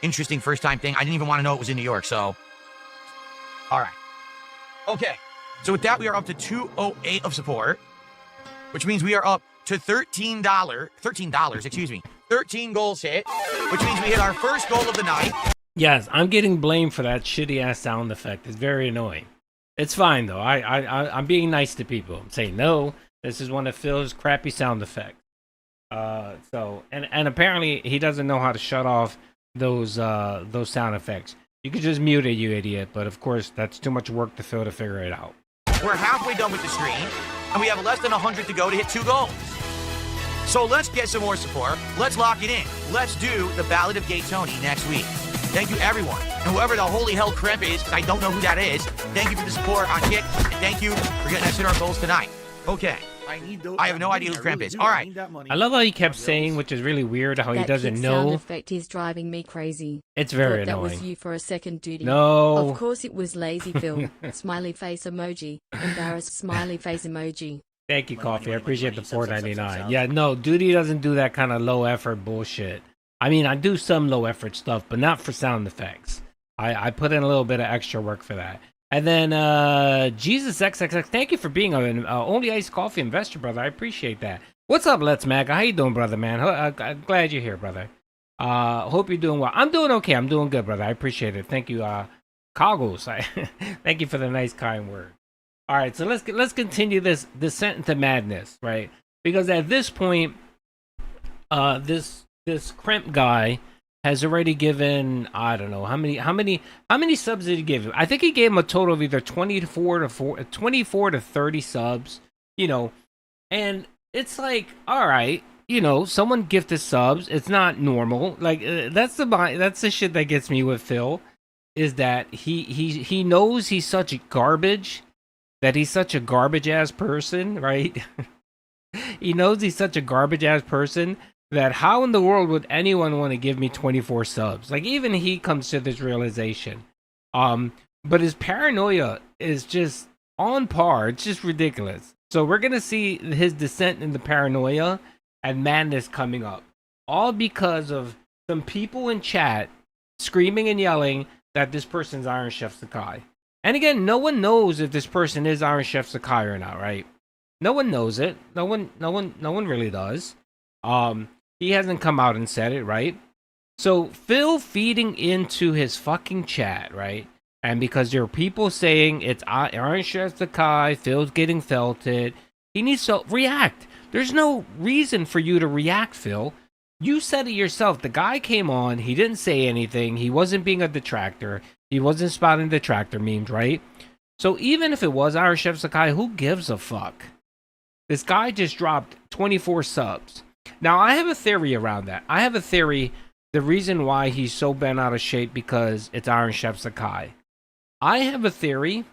interesting first-time thing. I didn't even want to know it was in New York, so. All right. Okay. So with that, we are up to 208 of support, which means we are up to $13, excuse me. 13 goals hit, which means we hit our first goal of the night. Yes, I'm getting blamed for that shitty ass sound effect. It's very annoying. It's fine though. I'm being nice to people. I'm saying no. This is one of Phil's crappy sound effects. And apparently he doesn't know how to shut off those sound effects. You could just mute it, you idiot. But of course, that's too much work to Phil to figure it out. We're halfway done with the stream, and we have less than 100 to go to hit 2 goals. So let's get some more support. Let's lock it in. Let's do the Ballad of Gay Tony next week. Thank you, everyone. And whoever the holy hell Cremp is, because I don't know who that is, thank you for the support on Kick, and thank you for getting us hit our goals tonight. Okay. I have no idea who Cremp is. All right. I love how he kept saying, which is really weird, how he doesn't know. That sound effect is driving me crazy. It's very annoying. That was you for a second, Duty. No. Of course it was lazy Phil. Smiley face emoji. Embarrassed smiley face emoji. Thank you, Coffee. I appreciate the $4.99. Yeah, no, Duty doesn't do that kind of low effort bullshit. I mean, I do some low effort stuff, but not for sound effects. I put in a little bit of extra work for that. And then Jesus XXX, thank you for being an Only Iced Coffee investor, brother. I appreciate that. What's up, Let's Mac? How you doing, brother, man? I'm glad you're here, brother. Hope you're doing well. I'm doing okay. I'm doing good, brother. I appreciate it. Thank you, Coggles. Thank you for the nice, kind word. All right, so let's continue this descent into madness, right? Because at this point, this Crimp guy has already given, I don't know how many subs did he give him? I think he gave him a total of either 24 to 30 subs, you know. And it's like, all right, you know, someone gifted subs. It's not normal. Like that's the shit that gets me with Phil, is that he knows he's such garbage. That he's such a garbage ass person, right? He knows he's such a garbage ass person that how in the world would anyone want to give me 24 subs? Like even he comes to this realization But his paranoia is just on par. It's just ridiculous. So we're gonna see his descent into paranoia and madness coming up, all because of some people in chat screaming and yelling that this person's IronChefSakai. And again, no one knows if this person is IronChefSakai or not, right? No one knows it. No one really does. He hasn't come out and said it, right? So Phil feeding into his fucking chat, right? And because there are people saying it's IronChefSakai, Phil's getting felted, he needs to react. There's no reason for you to react, Phil. You said it yourself. The guy came on, he didn't say anything, he wasn't being a detractor, he wasn't spouting detractor memes, right? So even if it was IronChefSakai, who gives a fuck? This guy just dropped 24 subs. Now, I have a theory around that. I have a theory, the reason why he's so bent out of shape because it's IronChefSakai. I have a theory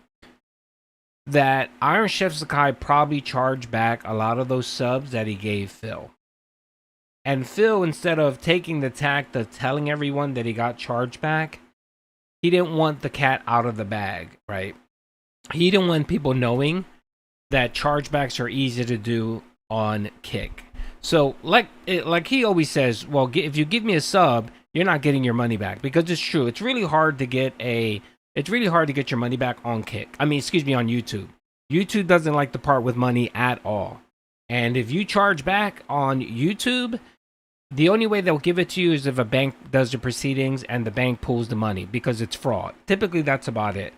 that IronChefSakai probably charged back a lot of those subs that he gave Phil. And Phil, instead of taking the tact of telling everyone that he got charged back, he didn't want the cat out of the bag, right? He didn't want people knowing that chargebacks are easy to do on Kick. So, like he always says, well, if you give me a sub, you're not getting your money back, because it's true. It's really hard to get your money back on Kick. I mean, excuse me, on YouTube. YouTube doesn't like to part with money at all. And if you charge back on YouTube, the only way they'll give it to you is if a bank does the proceedings and the bank pulls the money, because it's fraud. Typically, that's about it.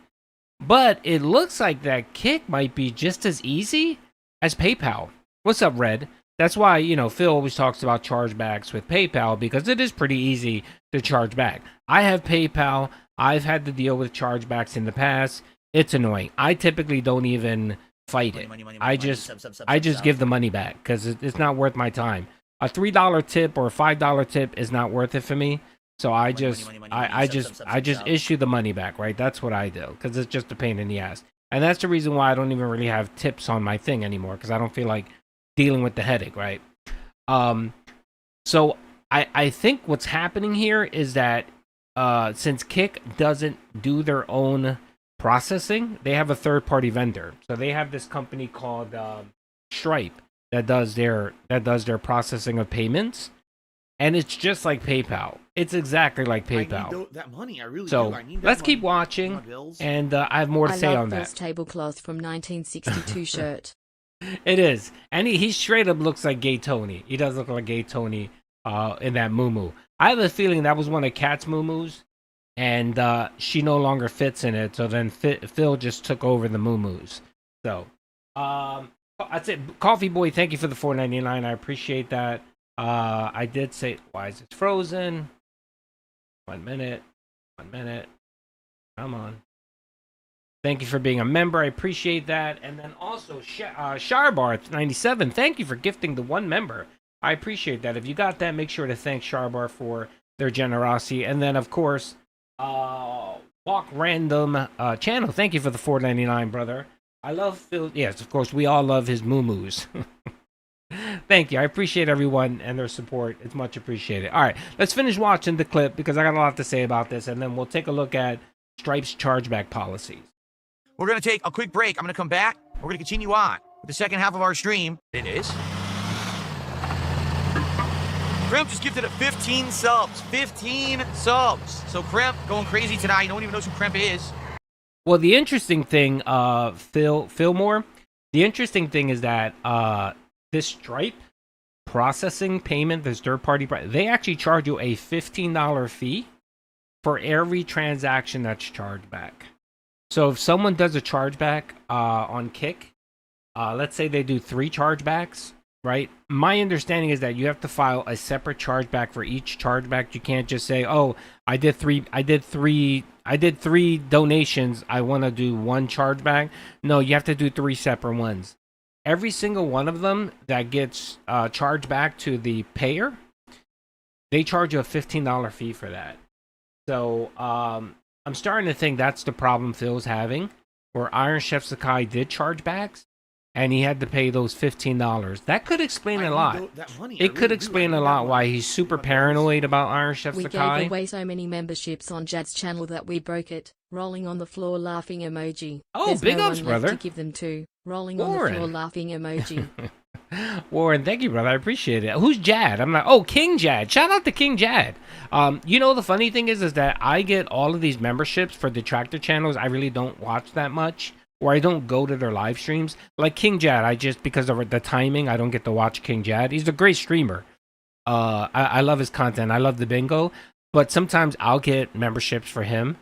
But it looks like that Kick might be just as easy as PayPal. What's up, Red? That's why, Phil always talks about chargebacks with PayPal, because it is pretty easy to charge back. I have PayPal. I've had to deal with chargebacks in the past. It's annoying. I typically don't even fight it. I just give the money back, because it's not worth my time. A $3 tip or a $5 tip is not worth it for me. So I just issue the money back, right? That's what I do, because it's just a pain in the ass. And that's the reason why I don't even really have tips on my thing anymore, because I don't feel like dealing with the headache, right? So I think what's happening here is that since Kick doesn't do their own processing, they have a third-party vendor. So they have this company called Stripe that does their processing of payments, and it's just like PayPal. It's exactly like PayPal. I need that money. I really so do. I need that let's money. keep watching, and I have more to say on that. I love Phil's tablecloth from 1962 shirt. It is, and he straight up looks like Gay Tony. He does look like Gay Tony in that muumuu. I have a feeling that was one of Kat's muumuus, and she no longer fits in it. So then Phil just took over the muumuus. So that's it. Coffee Boy, thank you for the $4.99. I appreciate that. I did say, why is it frozen? 1 minute. Come on. Thank you for being a member. I appreciate that. And then also, Sharbar97, thank you for gifting the 1 member. I appreciate that. If you got that, make sure to thank Sharbar for their generosity. And then, of course, Walk Random Channel, thank you for the $4.99, brother. I love Phil. Yes, of course, we all love his muumuus. Thank you. I appreciate everyone and their support. It's much appreciated. All right, let's finish watching the clip, because I got a lot to say about this, and then we'll take a look at Stripe's chargeback policies. We're going to take a quick break. I'm going to come back. We're going to continue on with the second half of our stream. It is. Crimp just gifted 15 subs. 15 subs. So Crimp going crazy tonight. No one even knows who Crimp is. Well, the interesting thing, Fillmore, the interesting thing is that this Stripe processing payment, this third-party, they actually charge you a $15 fee for every transaction that's charged back. So if someone does a chargeback on Kick, let's say they do 3 chargebacks, right? My understanding is that you have to file a separate chargeback for each chargeback. You can't just say, "Oh, I did three donations. I want to do 1 chargeback." No, you have to do 3 separate ones. Every single one of them that gets charged back to the payer, they charge you a $15 fee for that. So I'm starting to think that's the problem Phil's having, where IronChefSakai did chargebacks, and he had to pay those $15. That could explain a lot. It could explain a lot why he's super paranoid about IronChefSakai. We gave away so many memberships on Jad's channel that we broke it. Rolling on the floor laughing emoji. Oh, There's big no ups, one left brother. to give them to. Rolling on the Warren. floor laughing emoji. Warren, thank you, brother. I appreciate it. Who's Jad? I'm like, oh, King Jad. Shout out to King Jad. You know, the funny thing is that I get all of these memberships for the tractor channels I really don't watch that much, or I don't go to their live streams. Like King Jad, I just, because of the timing, I don't get to watch King Jad. He's a great streamer. I love his content. I love the bingo. But sometimes I'll get memberships for him.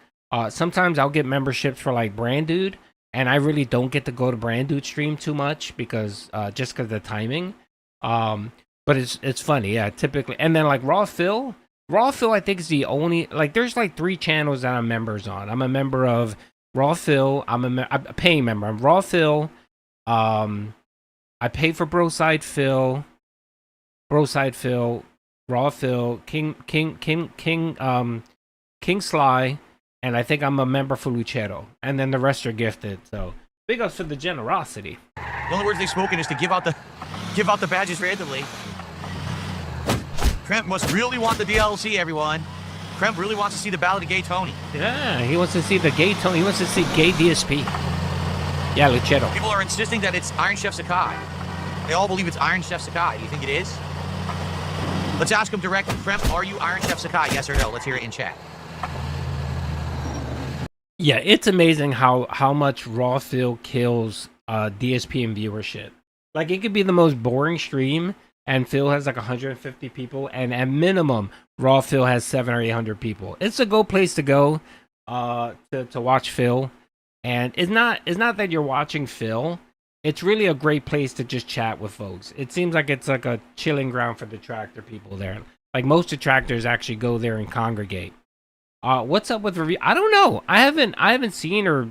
Sometimes I'll get memberships for like Brand Dude. And I really don't get to go to Brand Dude stream too much because just because of the timing. But it's funny, yeah, typically. And then like Raw Phil, I think is the only, like there's like 3 channels that I'm members on. I'm a member of Raw Phil. I'm a paying member. I'm Raw Phil. I pay for Broside Phil, Raw Phil, King Sly. And I think I'm a member for Lucero. And then the rest are gifted. So big ups for the generosity. The only words they've spoken is to give out the badges randomly. Kremp must really want the DLC, everyone. Kremp really wants to see the Ballad of Gay Tony. Yeah, he wants to see the gay Tony. He wants to see gay DSP. Yeah, Lucero. People are insisting that it's IronChefSakai. They all believe it's IronChefSakai. Do you think it is? Let's ask him directly. Kremp, are you IronChefSakai? Yes or no? Let's hear it in chat. Yeah, it's amazing how much Raw Phil kills DSP and viewership. Like, it could be the most boring stream, and Phil has like 150 people, and at minimum, Raw Phil has 700 or 800 people. It's a go place to go to watch Phil, and it's not that you're watching Phil. It's really a great place to just chat with folks. It seems like it's like a chilling ground for detractor people there. Like, most detractors actually go there and congregate. What's up with review? I don't know. I haven't seen or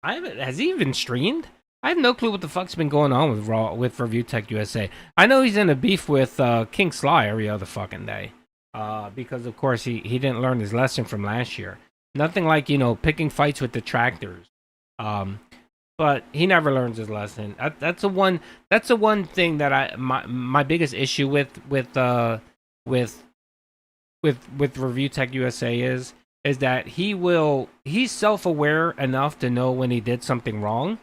has he even streamed? I have no clue what the fuck's been going on with Review Tech USA. I know he's in a beef with King Sly every other fucking day. Because of course he didn't learn his lesson from last year. Nothing like, picking fights with detractors. But he never learns his lesson. That's the one thing that my biggest issue with Review Tech USA is that he's self-aware enough to know when he did something wrong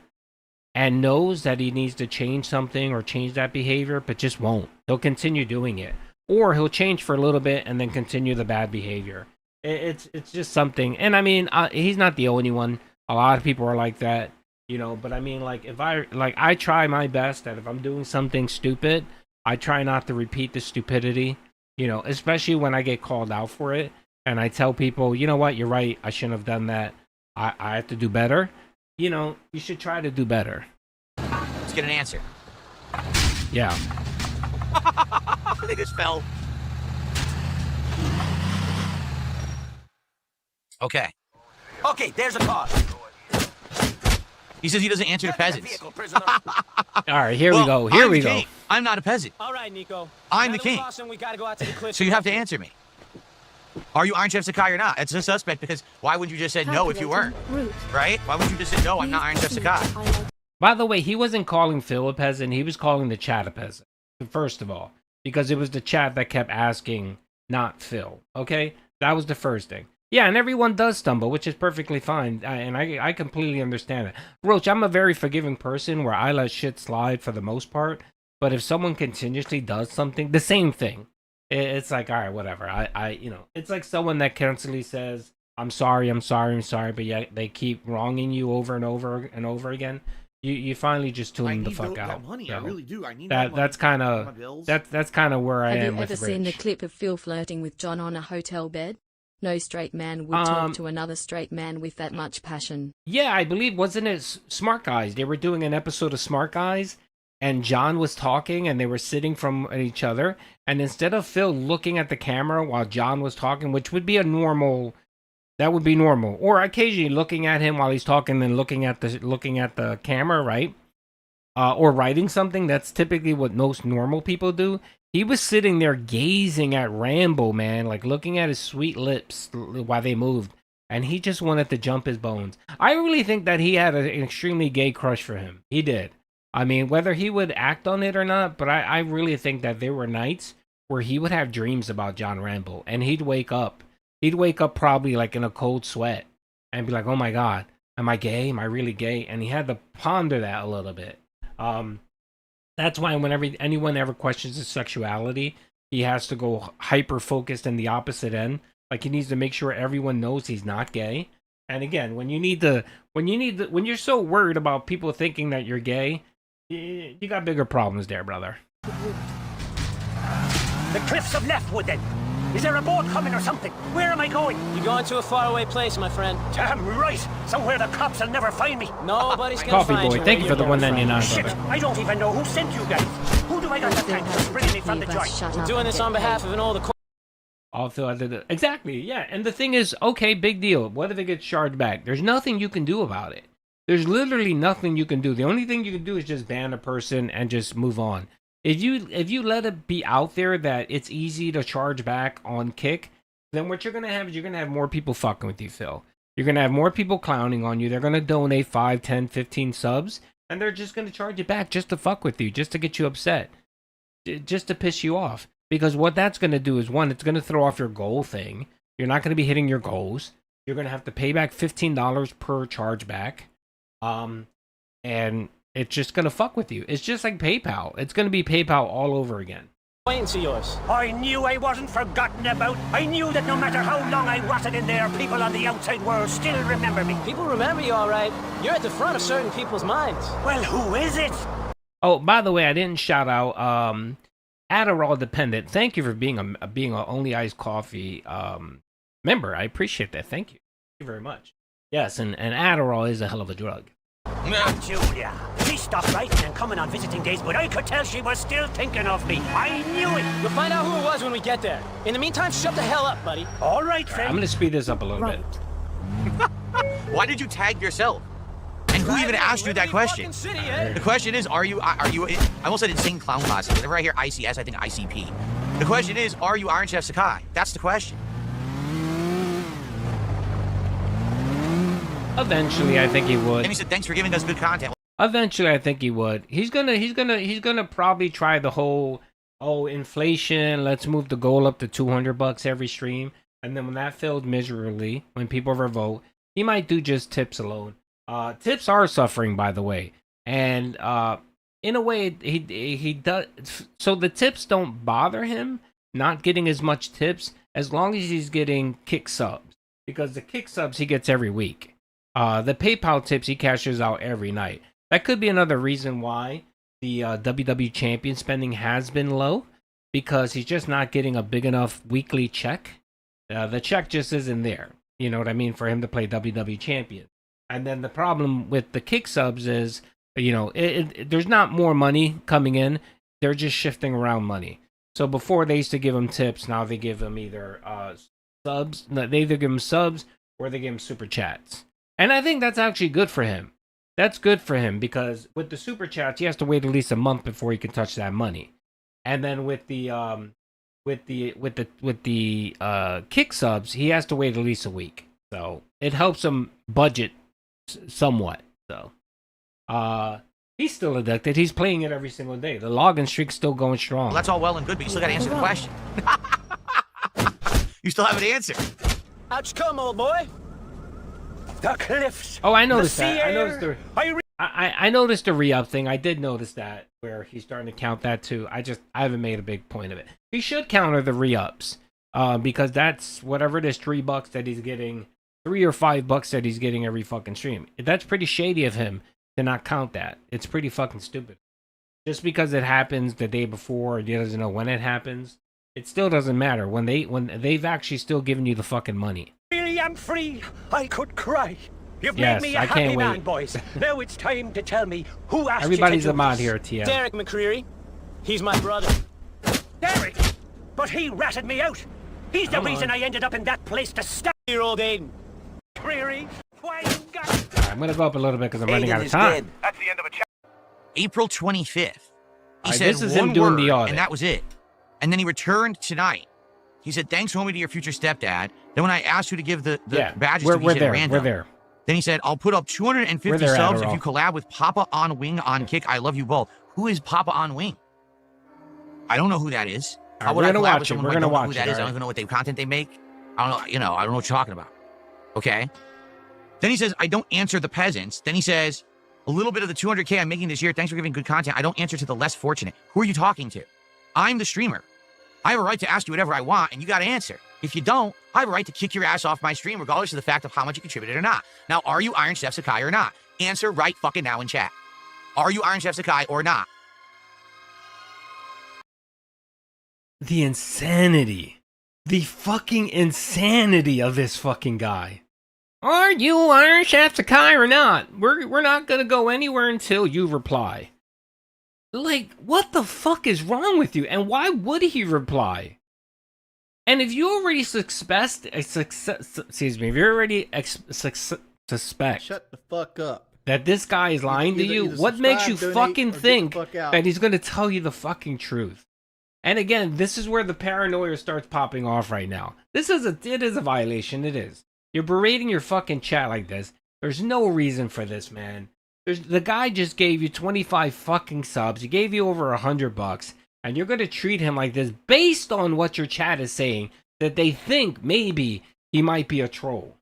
and knows that he needs to change something or change that behavior, but just won't. He'll continue doing it. Or he'll change for a little bit and then continue the bad behavior. It's just something. And I mean, he's not the only one. A lot of people are like that, but I mean, like, I try my best that if I'm doing something stupid, I try not to repeat the stupidity, especially when I get called out for it. And I tell people, you know what, you're right, I shouldn't have done that. I have to do better. You should try to do better. Let's get an answer. Yeah. They just fell. Okay, there's a car. He says he doesn't answer to peasants. All right, here we go. Here we go. King. I'm not a peasant. All right, Nico. I'm the king. We gotta go out to the cliff. So you have to answer me. Are you IronChefSakai or not? It's a suspect because why would you just say no if you weren't? Right? Why would you just say no, I'm not IronChefSakai? By the way, he wasn't calling Phil a peasant. He was calling the chat a peasant, first of all, because it was the chat that kept asking, not Phil. Okay? That was the first thing. Yeah, and everyone does stumble, which is perfectly fine, and I completely understand it. Roach, I'm a very forgiving person where I let shit slide for the most part, but if someone continuously does something, the same thing, it's like, all right, whatever. It's like someone that constantly says, I'm sorry, but yet they keep wronging you over and over and over again. You finally just tune them the fuck out. That money. I really do. I need that. That's kind of where I am with Have you ever seen the clip of Phil flirting with John on a hotel bed? No straight man would talk to another straight man with that much passion. Yeah, I believe, wasn't it Smart Guys? They were doing an episode of Smart Guys, and John was talking, and they were sitting from each other, and instead of Phil looking at the camera while John was talking, which would be normal, or occasionally looking at him while he's talking and looking at the camera, right? Or writing something, that's typically what most normal people do. He was sitting there gazing at Rambo, man, like looking at his sweet lips while they moved, and he just wanted to jump his bones. I really think that he had an extremely gay crush for him. He did. I mean, whether he would act on it or not, but I really think that there were nights where he would have dreams about John Rambo, and he'd wake up probably like in a cold sweat, and be like, oh my God, am I gay? Am I really gay? And he had to ponder that a little bit. That's why whenever anyone ever questions his sexuality, he has to go hyper focused in the opposite end. Like he needs to make sure everyone knows he's not gay. And again, when you're so worried about people thinking that you're gay, you got bigger problems there, brother. The cliffs of Leftwood, then. Is there a boat coming or something? Where am I going? You're going to a faraway place, my friend. Damn right. Somewhere the cops will never find me. Nobody's gonna Coffee find boy, you. thank you for the 199. Shit, I don't even know who sent you guys. Who do I got to thank for bringing me from the joint? I'm doing this on behalf of an old acquaintance. Also, I did it. Exactly, yeah. And the thing is, okay, big deal. What if it gets charged back? There's nothing you can do about it. There's literally nothing you can do. The only thing you can do is just ban a person and just move on. If you let it be out there that it's easy to charge back on Kick, then what you're gonna have is you're gonna have more people fucking with you, Phil. You're gonna have more people clowning on you. They're gonna donate 5, 10, 15 subs, and they're just gonna charge it back just to fuck with you, just to get you upset, just to piss you off. Because what that's gonna do is, one, it's gonna throw off your goal thing. You're not gonna be hitting your goals. You're gonna have to pay back $15 per chargeback, and it's just gonna fuck with you. It's just like PayPal. It's gonna be PayPal all over again. Of yours. I knew I wasn't forgotten about. I knew that no matter how long I rotted in there, people on the outside world still remember me. People remember you, all right. You're at the front of certain people's minds. Well, who is it? Oh, by the way, I didn't shout out Adderall Dependent. Thank you for being a Only Iced Coffee member. I appreciate that. Thank you. Thank you very much. Yes, and Adderall is a hell of a drug. Julia. She stopped writing and coming on visiting days, but I could tell she was still thinking of me. I knew it. We'll find out who it was when we get there. In the meantime, shut the hell up, buddy. All right, friend. I'm going to speed this up a little bit. Why did you tag yourself? And who even asked you that question? The question is, are you, I almost said insane clown classes. Whenever I hear ICS, I think ICP. The question is, are you IronChefSakai? That's the question. Eventually, I think he would. And he said, thanks for giving us good content. Eventually, I think he would. He's gonna probably try the whole, inflation, let's move the goal up to $200 every stream. And then when that failed miserably, when people revolt, he might do just tips alone. Tips are suffering, by the way. And in a way, he does. So the tips don't bother him, not getting as much tips, as long as he's getting kick subs. Because the kick subs he gets every week. The PayPal tips he cashes out every night. That could be another reason why the WWE champion spending has been low, because he's just not getting a big enough weekly check. The check just isn't there. You know what I mean? For him to play WWE champion. And then the problem with the kick subs is, there's not more money coming in. They're just shifting around money. So before they used to give him tips, now they give him either subs. They either give him subs or they give him super chats. And I think that's actually good for him. That's good for him, because with the super chats, he has to wait at least a month before he can touch that money. And then with the kick subs, he has to wait at least a week. So it helps him budget somewhat. So he's still addicted. He's playing it every single day. The login streak's still going strong. Well, that's all well and good, but you still got to answer the question. You still haven't answered. How'd you come, old boy? The cliffs. Oh, I noticed that. I noticed the re-up thing. I did notice that, where he's starting to count that too. I haven't made a big point of it. He should counter the re-ups, because that's whatever it is, $3 that he's getting, $3 or $5 that he's getting every fucking stream. That's pretty shady of him to not count that. It's pretty fucking stupid. Just because it happens the day before, and he doesn't know when it happens, it still doesn't matter. When they've actually still given you the fucking money. Really am free. I could cry. You've Yes, made me a I happy can't man, wait. boys. Now it's time to tell me who asked Everybody's you a to do mod this. here, TM. Derek McCreary. He's my brother. Derek? But he ratted me out. He's the reason I ended up in that place to stop your old Aiden. McCreary, why you got... I'm going to go up a little bit because I'm running out of time. That's the end of a chapter. April 25th. He said this is him one doing word, the audit. and that was it. And then he returned tonight. He said, thanks, homie, to your future stepdad. Then when I asked you to give the badges to me, he said random. We're there. Then he said, I'll put up 250 there, subs Adderall. if you collab with Papa on Wing on Kick. I love you both. Who is Papa on Wing? I don't know who that is. All right, How would we're I gonna collab watch with it. someone We're who I gonna don't know watch who it, that is? I all don't even know what content they make. I don't know, I don't know what you're talking about. Okay? Then he says, I don't answer the peasants. Then he says, a little bit of the 200K I'm making this year. Thanks for giving good content. I don't answer to the less fortunate. Who are you talking to? I'm the streamer. I have a right to ask you whatever I want, and you got to answer. If you don't, I have a right to kick your ass off my stream, regardless of the fact of how much you contributed or not. Now, are you IronChefSakai or not? Answer right fucking now in chat. Are you IronChefSakai or not? The insanity. The fucking insanity of this fucking guy. Are you IronChefSakai or not? We're not gonna go anywhere until you reply. Like, what the fuck is wrong with you? And why would he reply? And if you already suspect, if you already suspect, shut the fuck up, that this guy is lying to you, what makes you fucking think that he's gonna tell you the fucking truth? And again, this is where the paranoia starts popping off right now. It is a violation. It is. You're berating your fucking chat like this. There's no reason for this, man. The guy just gave you 25 fucking subs. He gave you over $100, and you're gonna treat him like this based on what your chat is saying, that they think maybe he might be a troll.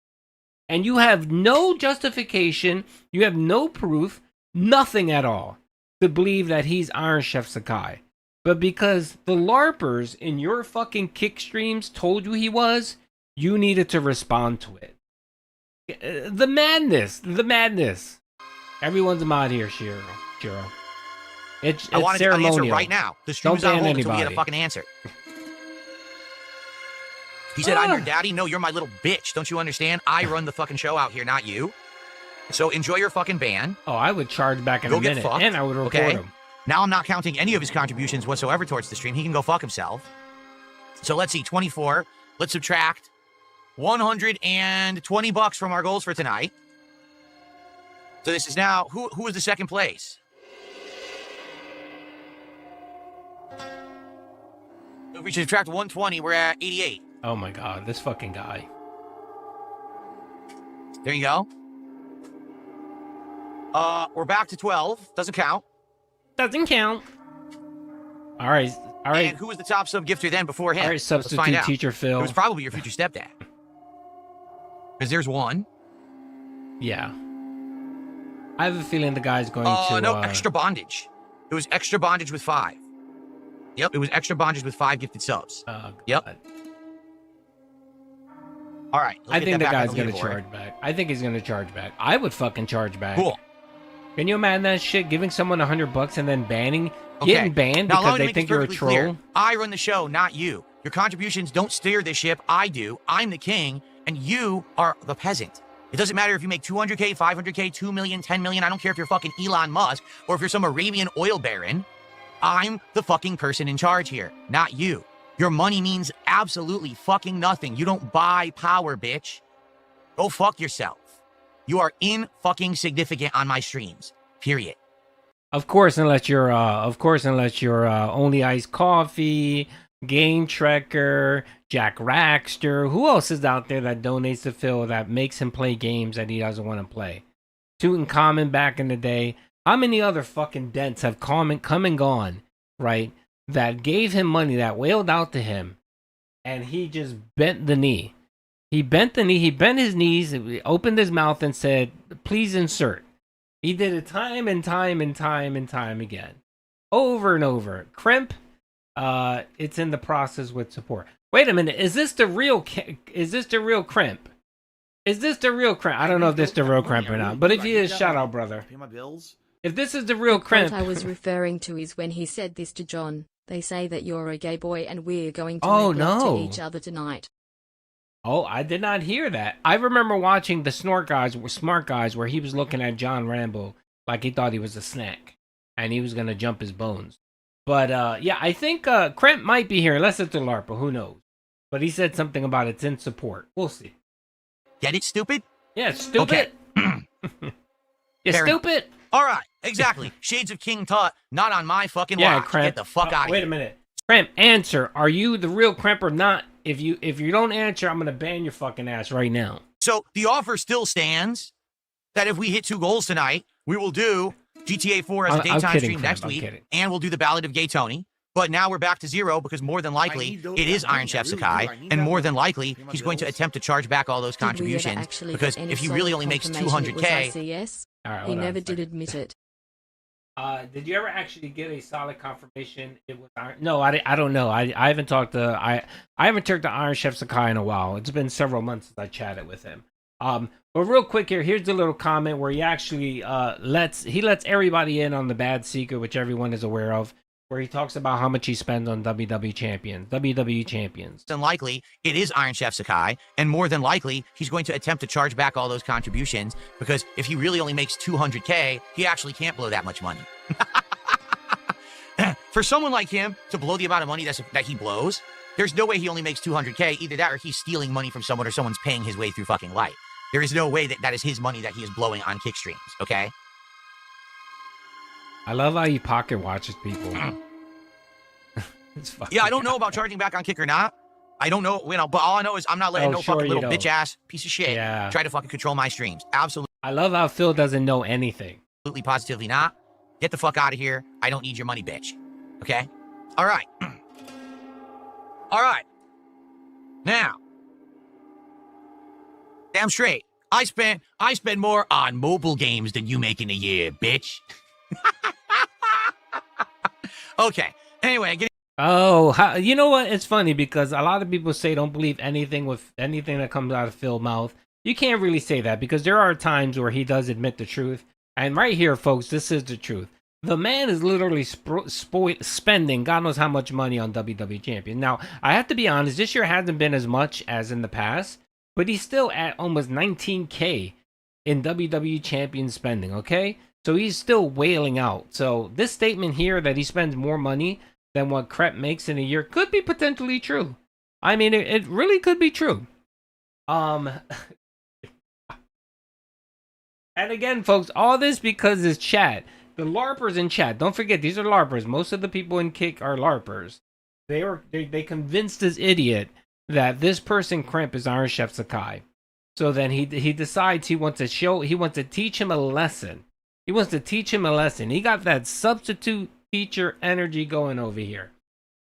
And you have no justification, you have no proof, nothing at all to believe that he's IronChefSakai. But because the LARPers in your fucking kick streams told you he was, you needed to respond to it. The madness. Everyone's a mod here, Shiro. It's I wanted an ceremonial. answer right now. The stream is on hold until we get a fucking answer. He said, I'm your daddy? No, you're my little bitch. Don't you understand? I run the fucking show out here, not you. So enjoy your fucking ban. Oh, I would charge back in a minute, and I would report him. Now I'm not counting any of his contributions whatsoever towards the stream. He can go fuck himself. So let's see, 24. Let's subtract $120 from our goals for tonight. So this is now, who is the second place? If we subtract 120, we're at 88. Oh my god, this fucking guy. There you go. We're back to 12. Doesn't count. Doesn't count. All right. And who was the top sub gifter then before him? All right, substitute teacher Phil. It was probably your future stepdad. Because there's one. Yeah. I have a feeling the guy's going to... No, extra bondage. It was extra bondage with 5. Yep, it was extra bondage with 5 gifted subs. Yep. All right. I think the guy's going to charge back. I think he's going to charge back. I would fucking charge back. Cool. Can you imagine that shit? Giving someone $100 and then getting banned now, because they think you're a troll? Clear. I run the show, not you. Your contributions don't steer this ship. I do. I'm the king, and you are the peasant. It doesn't matter if you make 200K, 500K, 2 million, 10 million. I don't care if you're fucking Elon Musk or if you're some Arabian oil baron. I'm the fucking person in charge here, not you. Your money means absolutely fucking nothing. You don't buy power, bitch. Go fuck yourself. You are fucking significant on my streams. Period. Of course, unless you're Only Iced Coffee, Game Trekker, Jack Rackster. Who else is out there that donates to Phil that makes him play games that he doesn't want to play? Tutankhamun back in the day. How many other fucking dents have come and gone, right? That gave him money, that wailed out to him, and he just bent the knee. He bent his knees, opened his mouth and said, please insert. He did it time and time again. Over and over. Crimp, it's in the process with support. Wait a minute, is this the real Crimp? Is this the real Crimp? I don't know if this is the real Crimp or not, but if he is, shout out, brother. Pay my bills. If this is the real Crimp. What I was referring to is when he said this to John. They say that you're a gay boy and we're going to make love to each other tonight. Oh, I did not hear that. I remember watching the Smart Guys where he was looking at John Rambo like he thought he was a snack and he was going to jump his bones. But yeah, I think Crimp might be here unless it's a LARPer. Who knows? But he said something about it's in support. We'll see. Get it, stupid? Yeah, it's stupid. Okay. You stupid. All right, exactly. Shades of King Tut, not on my fucking watch. Crimp. Get the fuck out of here. Wait a minute. Crimp, answer. Are you the real Crimp or not? If you don't answer, I'm going to ban your fucking ass right now. So the offer still stands that if we hit 2 goals tonight, we will do GTA 4 as a daytime stream next week, and we'll do the Ballad of Gay Tony. But now we're back to zero because more than likely it is IronChefSakai, and more than likely he's going to attempt to charge back all those contributions because if he really only makes 200K, he never did admit it. Did you ever actually get a solid confirmation it was Iron? No, I don't know. I haven't talked to I haven't talked to IronChefSakai in a while. It's been several months since I chatted with him. But real quick here's the little comment where he actually lets everybody in on the bad secret, which everyone is aware of, where he talks about how much he spends on WWE champions. Than likely it is IronChefSakai, and more than likely he's going to attempt to charge back all those contributions because if he really only makes 200K, he actually can't blow that much money. For someone like him to blow the amount of money that he blows, there's no way he only makes 200K. Either that or he's stealing money from someone or someone's paying his way through fucking life. There is no way that is his money that he is blowing on kick streams, okay? I love how he pocket watches people. Yeah, I don't know about charging back on kick or not. I don't know, but all I know is I'm not letting fucking little bitch ass piece of shit try to fucking control my streams. Absolutely. I love how Phil doesn't know anything. Absolutely, positively not. Get the fuck out of here. I don't need your money, bitch. Okay? All right. All right. Now, damn straight. I spend more on mobile games than you make in a year, bitch. Okay. Anyway, you know what? It's funny because a lot of people say don't believe anything that comes out of Phil's mouth. You can't really say that because there are times where he does admit the truth. And right here, folks, this is the truth. The man is literally spending God knows how much money on WWE Champion. Now, I have to be honest, this year hasn't been as much as in the past, but he's still at almost 19K in WWE Champion spending, okay? So he's still wailing out. So this statement here that he spends more money than what Crep makes in a year could be potentially true. I mean, it really could be true. And again, folks, all this because it's chat. The LARPers in chat, don't forget, these are LARPers. Most of the people in Kick are LARPers. They convinced this idiot that this person, Crimp, is IronChefSakai. So then he decides he wants to teach him a lesson. He wants to teach him a lesson. He got that substitute teacher energy going over here.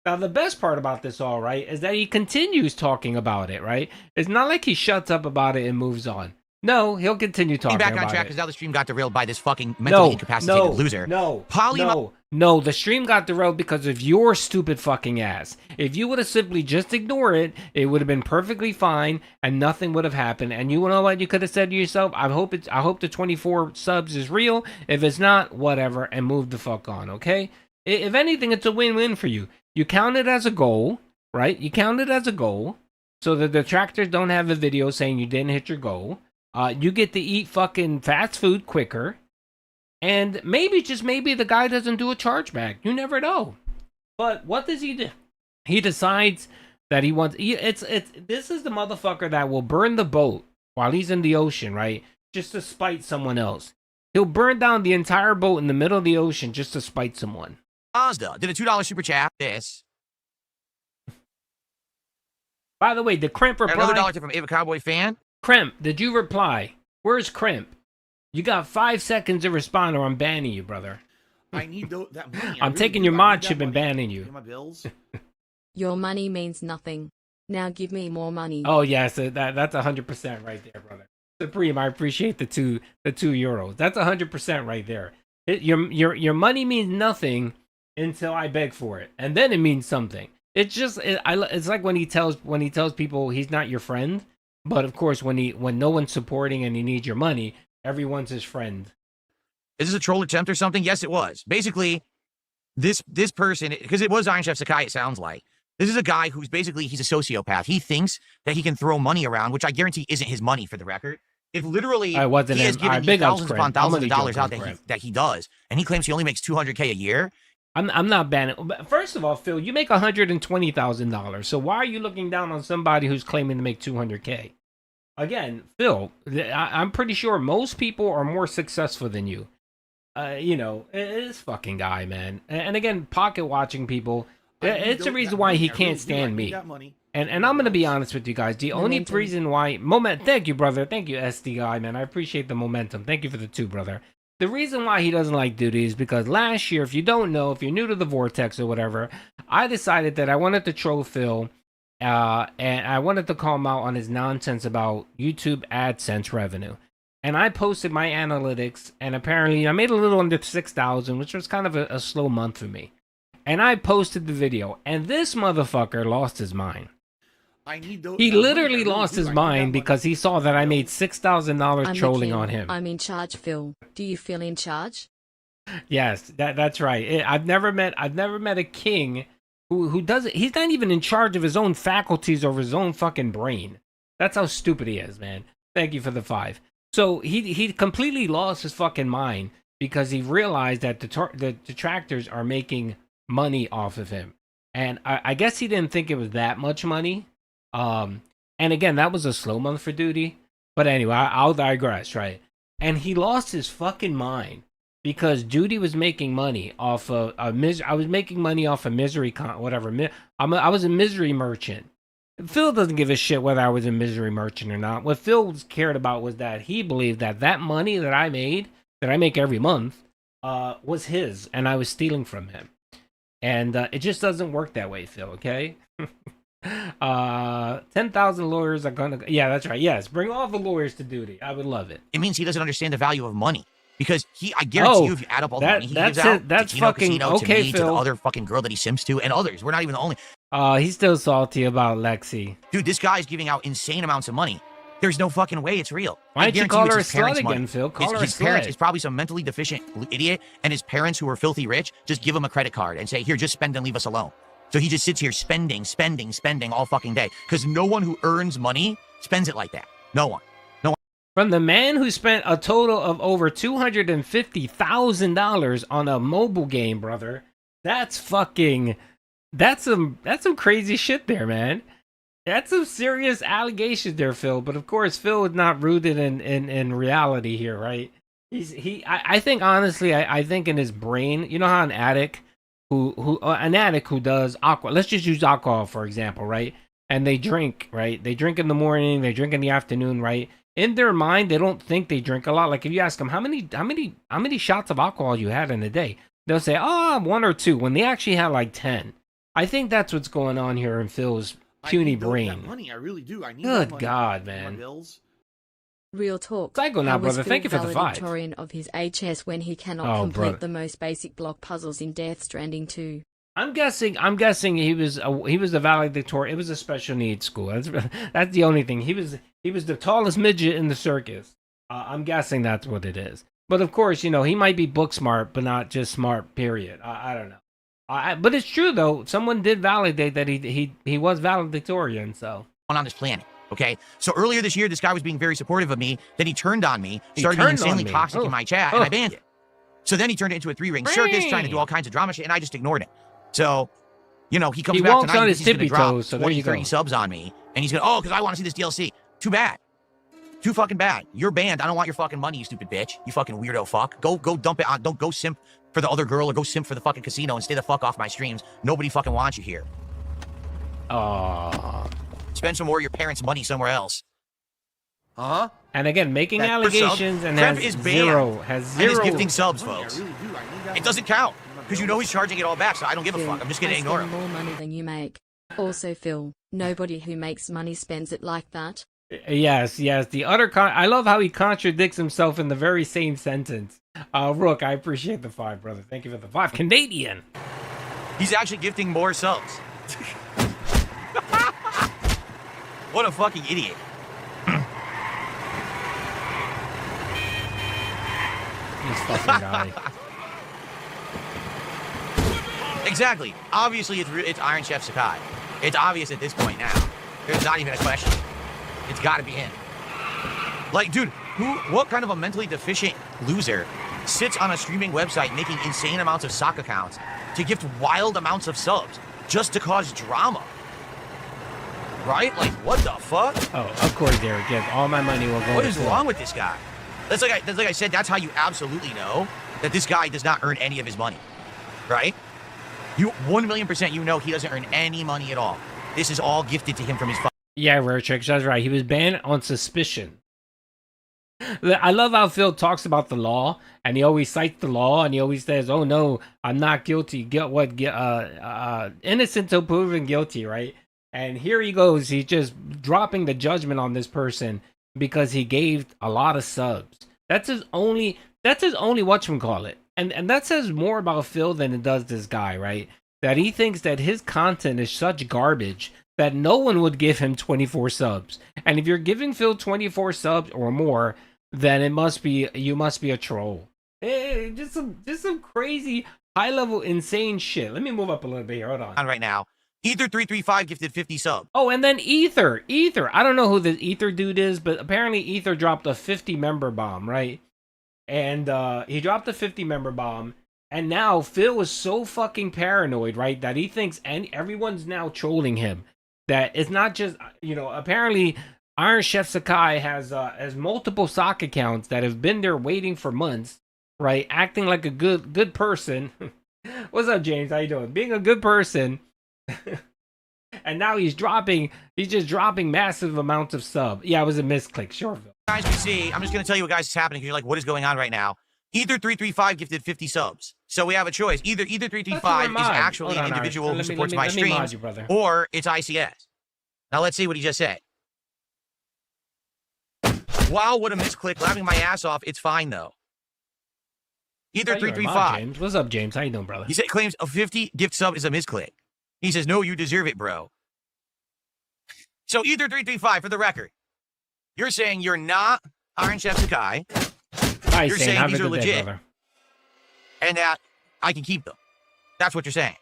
Now, the best part about this, all right, is that he continues talking about it, right? It's not like he shuts up about it and moves on. No, he'll continue talking about it. Back on track because now the stream got derailed by this fucking mentally incapacitated loser. No, the stream got derailed because of your stupid fucking ass. If you would have simply just ignored it, it would have been perfectly fine and nothing would have happened. And you know what you could have said to yourself? I hope the 24 subs is real. If it's not, whatever, and move the fuck on, okay? If anything, it's a win-win for you. You count it as a goal, right? You count it as a goal so that the detractors don't have a video saying you didn't hit your goal. You get to eat fucking fast food quicker. And maybe, just maybe, the guy doesn't do a chargeback. You never know. But what does he do? He decides that he wants... This is the motherfucker that will burn the boat while he's in the ocean, right? Just to spite someone else. He'll burn down the entire boat in the middle of the ocean just to spite someone. Mazda did a $2 super chat. This. By the way, did Crimp reply? Another dollar tip from Ava Cowboy fan. Crimp, did you reply? Where's Crimp? You got 5 seconds to respond or I'm banning you, brother. I need that money. I'm taking your mod chip and banning you. My bills. Your money means nothing. Now give me more money. Oh, yeah, so that's 100% right there, brother. Supreme, I appreciate the two euros. That's 100% right there. Your money means nothing until I beg for it. And then it means something. It's like when he tells people he's not your friend. But of course, when no one's supporting and he needs your money, everyone's his friend. Is this a troll attempt or something? Yes, it was. Basically, this person, because it was IronChefSakai, it sounds like. This is a guy who's basically, he's a sociopath. He thinks that he can throw money around, which I guarantee isn't his money for the record. If literally he has given you thousands upon thousands of dollars out that he does, and he claims he only makes 200K a year. I'm not banning. First of all, Phil, you make $120,000. So why are you looking down on somebody who's claiming to make 200K? Again, Phil, I'm pretty sure most people are more successful than you. This fucking guy, man. And again, pocket watching people. It's the reason why he can't stand me. And I'm going to be honest with you guys. The only reason why... Thank you, brother. Thank you, SDI, man. I appreciate the momentum. Thank you for the 2, brother. the reason why he doesn't like Duty is because last year, if you don't know, if you're new to the Vortex or whatever, I decided that I wanted to troll Phil, and I wanted to call him out on his nonsense about YouTube AdSense revenue. And I posted my analytics, and apparently I made a little under 6,000, which was kind of a slow month for me. And I posted the video, and this motherfucker lost his mind. He literally lost his mind because he saw that I made $6,000 trolling on him. I'm in charge, Phil. Do you feel in charge? Yes, that's right. I've never met a king who doesn't. He's not even in charge of his own faculties or his own fucking brain. That's how stupid he is, man. Thank you for the 5. So he completely lost his fucking mind because he realized that the detractors are making money off of him, and I guess he didn't think it was that much money. And again, that was a slow month for Duty. But anyway, I'll digress, right? And he lost his fucking mind because Duty was making money off of I was making money off of misery whatever. I was a misery merchant. Phil doesn't give a shit whether I was a misery merchant or not. What Phil cared about was that he believed that money that I made, that I make every month, was his, and I was stealing from him. And it just doesn't work that way, Phil, okay? 10,000 lawyers are gonna... Yeah, that's right. Yes, bring all the lawyers to Duty. I would love it. It means he doesn't understand the value of money. Because I guarantee you, if you add up all the money he gives out, that's to fucking Casino, okay, to me, Phil. to the other fucking girl that he sims to, and others. We're not even the only... He's still salty about Lexi. Dude, this guy's giving out insane amounts of money. There's no fucking way it's real. Why don't you call her a slut again, Phil? Call her a his parents slut. is probably some mentally deficient idiot, and his parents who are filthy rich just give him a credit card and say, here, just spend and leave us alone. So he just sits here spending all fucking day. Because no one who earns money spends it like that. No one. From the man who spent a total of over $250,000 on a mobile game, brother. That's some crazy shit there, man. That's some serious allegations there, Phil. But of course, Phil is not rooted in reality here, right? I think honestly, I think in his brain, you know how an addict who does alcohol. Let's just use alcohol for example, right? And they drink, right? They drink in the morning, they drink in the afternoon, right? In their mind, they don't think they drink a lot. Like if you ask them how many shots of alcohol you had in a day, they'll say, 1 or 2, when they actually had like 10. I think that's what's going on here in Phil's puny brain. That money, I really do. I need Good that money. God, man. Real talk. Psycho now, brother. Thank you for the 5. Valedictorian of his HS when he cannot complete brother. the most basic block puzzles in Death Stranding 2. I'm guessing he was a valedictorian. It was a special needs school. That's the only thing. He was the tallest midget in the circus. I'm guessing that's what it is. But of course, he might be book smart, but not just smart. Period. I don't know. But it's true though. Someone did validate that he was valedictorian. So on this planet. Okay, so earlier this year, this guy was being very supportive of me. Then he turned on me, started being insanely toxic in my chat, and I banned it. So then he turned it into a 3-ring circus, trying to do all kinds of drama shit, and I just ignored it. So, he comes back tonight and he's going to drop 20, 30 subs on me, and he's going to, because I want to see this DLC. Too bad. Too fucking bad. You're banned. I don't want your fucking money, you stupid bitch. You fucking weirdo fuck. Go dump it on. Don't go simp for the other girl or go simp for the fucking casino and stay the fuck off my streams. Nobody fucking wants you here. Spend some more of your parents' money somewhere else. Huh? And again, making allegations and Crep has is zero. And is gifting subs, folks. It doesn't count because he's charging it all back, so I don't give a fuck. I'm just gonna ignore him. More money than you make. Also, Phil, nobody who makes money spends it like that. Yes. The other I love how he contradicts himself in the very same sentence. Rook, I appreciate the 5, brother. Thank you for the 5. Canadian. He's actually gifting more subs. What a fucking idiot. This fucking guy. Exactly. Obviously, it's IronChefSakai. It's obvious at this point now. There's not even a question. It's got to be him. Like, dude, what kind of a mentally deficient loser sits on a streaming website making insane amounts of sock accounts to gift wild amounts of subs just to cause drama? Right? Like, what the fuck? Oh, of course, Derek. Yes, all my money will go. What is wrong with this guy? That's like I said. That's how you absolutely know that this guy does not earn any of his money, right? You 1,000,000% he doesn't earn any money at all. This is all gifted to him from his. Yeah, Rare Trick. That's right. He was banned on suspicion. I love how Phil talks about the law, and he always cites the law, and he always says, "Oh no, I'm not guilty. Innocent until proven guilty," right? And here he goes. He's just dropping the judgment on this person because he gave a lot of subs. That's his only. That's his only whatchamacallit. And that says more about Phil than it does this guy, right? That he thinks that his content is such garbage that no one would give him 24 subs. And if you're giving Phil 24 subs or more, then you must be a troll. Hey, just some crazy high level insane shit. Let me move up a little bit here. Hold on. Right now, Ether335 gifted 50 subs. Oh, and then Ether. I don't know who this Ether dude is, but apparently Ether dropped a 50 member bomb, right? And he dropped a 50 member bomb. And now Phil is so fucking paranoid, right, that he thinks everyone's now trolling him. That it's not just, apparently IronChefSakai has multiple sock accounts that have been there waiting for months, right, acting like a good person. What's up, James? How you doing? Being a good person. And now he's just dropping massive amounts of sub. Yeah, it was a misclick, sure, Phil. Guys, you see, I'm just going to tell you what guys is happening because you're like, what is going on right now? Ether335 gifted 50 subs. So we have a choice. Either Ether335 is actually an individual who supports my streams, or it's ICS. Now let's see what he just said. Wow, what a misclick. Laughing my ass off. It's fine, though. Ether335. What's up, James? How you doing, brother? He said claims a 50 gift sub is a misclick. He says, no, you deserve it, bro. So Ether335, for the record, you're saying you're not IronChefSakai. You're saying these are legit, and that I can keep them. That's what you're saying.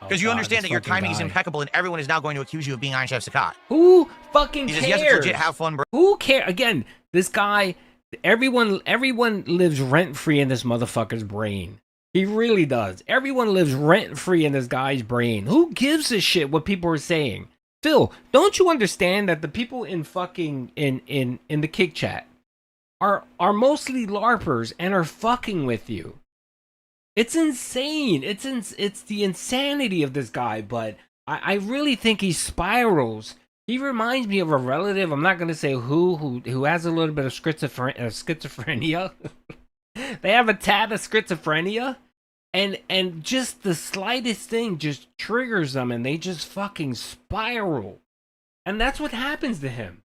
Because you understand that your timing is impeccable, and everyone is now going to accuse you of being IronChefSakai. Who fucking cares? Yes, it's legit. Have fun, bro. Who cares? Again, this guy, everyone lives rent-free in this motherfucker's brain. He really does. Everyone lives rent-free in this guy's brain. Who gives a shit what people are saying? Phil, don't you understand that the people in fucking in the kick chat are mostly LARPers and are fucking with you? It's insane. It's the insanity of this guy, but I really think he spirals. He reminds me of a relative. I'm not gonna say who has a little bit of schizophrenia. They have a tad of schizophrenia, and just the slightest thing just triggers them, and they just fucking spiral. And that's what happens to him.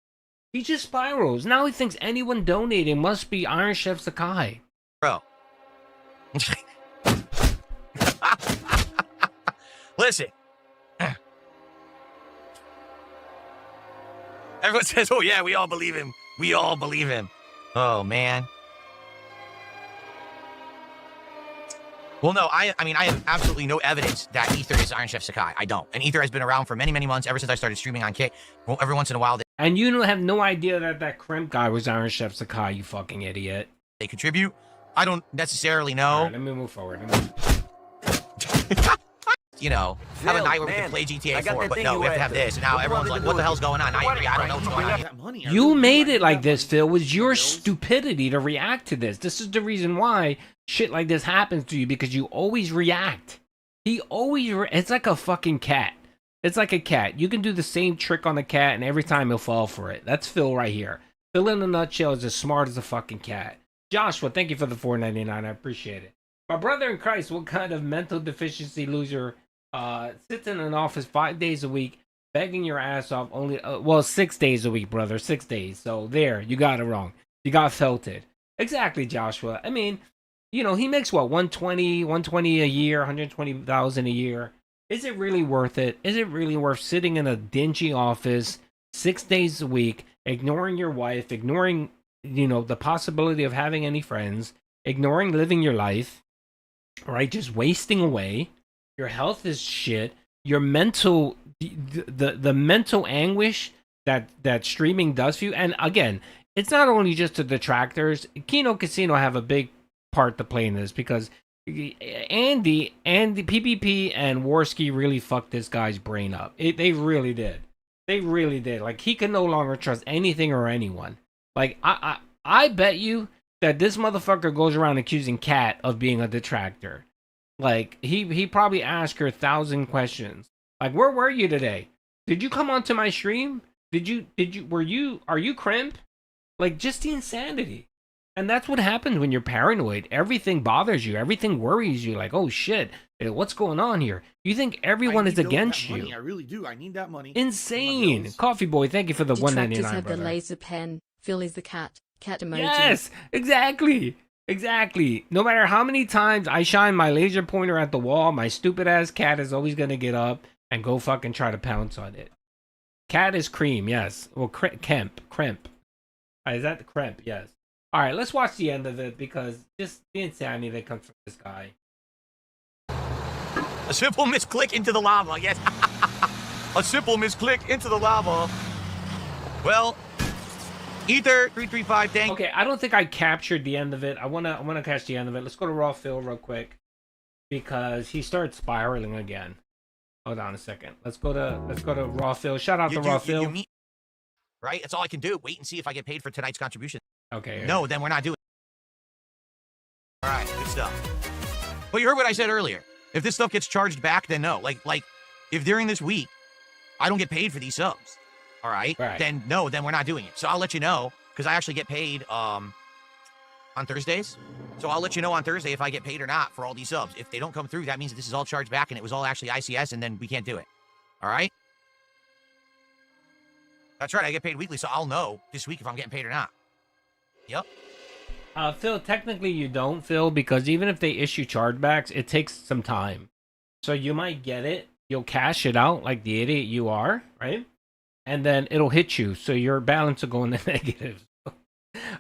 He just spirals. Now he thinks anyone donating must be IronChefSakai. Bro. Listen. Everyone says, oh yeah, we all believe him. We all believe him. Oh, man. Well, no, I mean, I have absolutely no evidence that Ether is IronChefSakai. I don't. And Ether has been around for many, many months, ever since I started streaming on Kick. Well, every once in a while, and you have no idea that Crimp guy was IronChefSakai, you fucking idiot. They contribute. I don't necessarily know. All right, let me move forward. You know, have a night where we can play GTA 4, but no, we have to have this. And now everyone's like, what the hell's going on? I agree, I don't know what's going on. You made it like this, Phil. It was your stupidity to react to this. This is the reason why shit like this happens to you, because you always react. It's like a fucking cat. It's like a cat. You can do the same trick on the cat, and every time he'll fall for it. That's Phil right here. Phil in a nutshell is as smart as a fucking cat. Joshua, thank you for the $4.99. I appreciate it. My brother in Christ, what kind of mental deficiency loser sits in an office 5 days a week, begging your ass off only, 6 days a week, brother, 6 days. So there, you got it wrong. You got felted. Exactly, Joshua. I mean, you know, he makes what, 120 a year, 120,000 a year. Is it really worth it? Is it really worth sitting in a dingy office 6 days a week, ignoring your wife, ignoring, you know, the possibility of having any friends, ignoring living your life, right? Just wasting away. Your health is shit. Your mental, the mental anguish that streaming does for you. And again, it's not only just the detractors. Kino Casino have a big part to play in this, because Andy, PPP, and Warski really fucked this guy's brain up. They really did. They really did. Like, he can no longer trust anything or anyone. Like, I bet you that this motherfucker goes around accusing Kat of being a detractor. Like, he probably asked her 1,000 questions. Like, where were you today? Did you come onto my stream? Are you Crimp? Like, just the insanity. And that's what happens when you're paranoid. Everything bothers you. Everything worries you. Like, oh shit, what's going on here? You think everyone is against you. I really do. I need that money. Insane. Coffee Boy, thank you for the $1.99, Detractors have brother. the laser pen. Phil is the cat. Cat emoji. Yes, exactly. Exactly. No matter how many times I shine my laser pointer at the wall, my stupid ass cat is always going to get up and go fucking try to pounce on it. Cat is cream, yes. Well, Kremp. Is that the Kremp? Yes. All right, let's watch the end of it because just the insanity that comes from this guy. A simple misclick into the lava, yes. A simple misclick into the lava. Well, Ether335, thank. Okay, I don't think I captured the end of it. I wanna catch the end of it. Let's go to Raw Phil real quick because he starts spiraling again. Hold on a second. Let's go to Raw Phil. Shout out to Raw Phil. Right? That's all I can do. Wait and see if I get paid for tonight's contribution. Okay. No, then we're not doing it. All right, good stuff. Well, you heard what I said earlier. If this stuff gets charged back, then no. Like if during this week I don't get paid for these subs, all right, then no, then we're not doing it. So I'll let you know because I actually get paid on Thursdays. So I'll let you know on Thursday if I get paid or not for all these subs. If they don't come through, that means that this is all charged back and it was all actually ICS, and then we can't do it. All right. That's right. I get paid weekly, so I'll know this week if I'm getting paid or not. Yep. Phil, technically you don't, Phil, because even if they issue chargebacks, it takes some time. So you might get it, you'll cash it out like the idiot you are, right? And then it'll hit you, so your balance will go in the negative.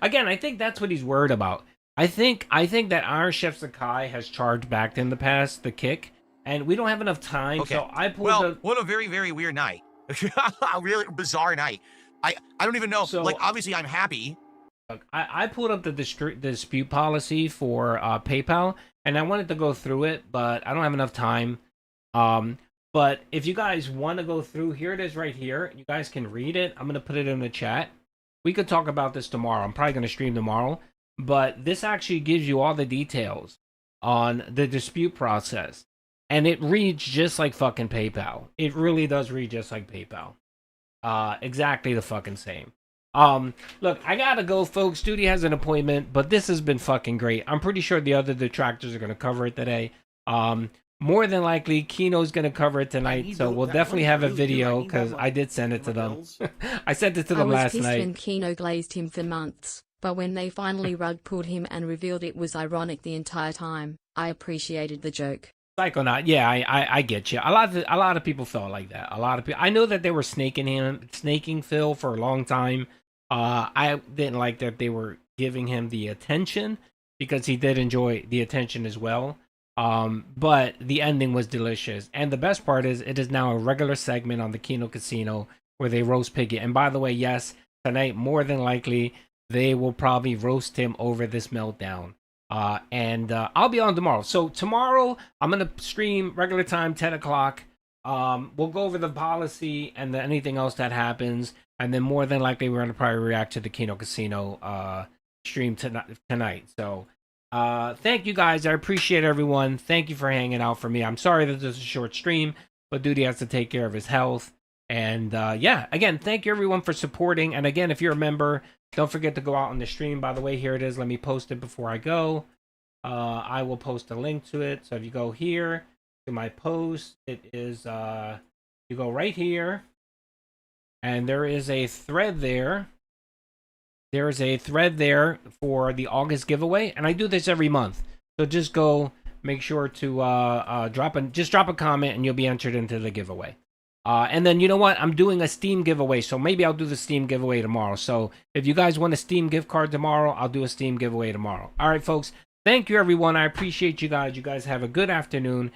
Again, I think that's what he's worried about. I think that IronChefSakai has charged back in the past, the kick, and we don't have enough time, so I pulled what a very, very weird night. A really bizarre night. I don't even know. So, like, obviously, I'm happy. I pulled up the dispute policy for PayPal, and I wanted to go through it, but I don't have enough time. But if you guys want to go through, here it is right here. You guys can read it. I'm going to put it in the chat. We could talk about this tomorrow. I'm probably going to stream tomorrow. But this actually gives you all the details on the dispute process. And it reads just like fucking PayPal. It really does read just like PayPal. Exactly the fucking same. Look, I gotta go, folks. Duty has an appointment, but this has been fucking great. I'm pretty sure the other detractors are gonna cover it today. More than likely, Kino's gonna cover it tonight, so we'll definitely have a video because I did send it to them. I sent it to them last night. I was pissed when Kino glazed him for months, but when they finally rug pulled him and revealed it was ironic the entire time, I appreciated the joke. Psychonaut, yeah, I get you. A lot of people felt like that. A lot of people. I know that they were snaking Phil for a long time. I didn't like that they were giving him the attention because he did enjoy the attention as well. But the ending was delicious, and the best part is it is now a regular segment on the Kino Casino where they roast Piggy. And by the way, yes, tonight more than likely they will probably roast him over this meltdown. And I'll be on tomorrow. So tomorrow I'm gonna stream regular time, 10 o'clock. We'll go over the policy and anything else that happens, and then more than likely we're gonna probably react to the Kino Casino stream tonight. So thank you guys. I appreciate everyone. Thank you for hanging out for me. I'm sorry that this is a short stream, but Duty has to take care of his health. And yeah, again, thank you everyone for supporting. And again, if you're a member, don't forget to go out on the stream. By the way, here it is. Let me post it before I go. I will post a link to it. So if you go here to my post, it is you go right here, and there is a thread there. There is a thread there for the August giveaway, and I do this every month. So just go, make sure to drop a comment, and you'll be entered into the giveaway. And then, you know what? I'm doing a Steam giveaway, so maybe I'll do the Steam giveaway tomorrow. So if you guys want a Steam gift card tomorrow, I'll do a Steam giveaway tomorrow. All right, folks. Thank you, everyone. I appreciate you guys. You guys have a good afternoon,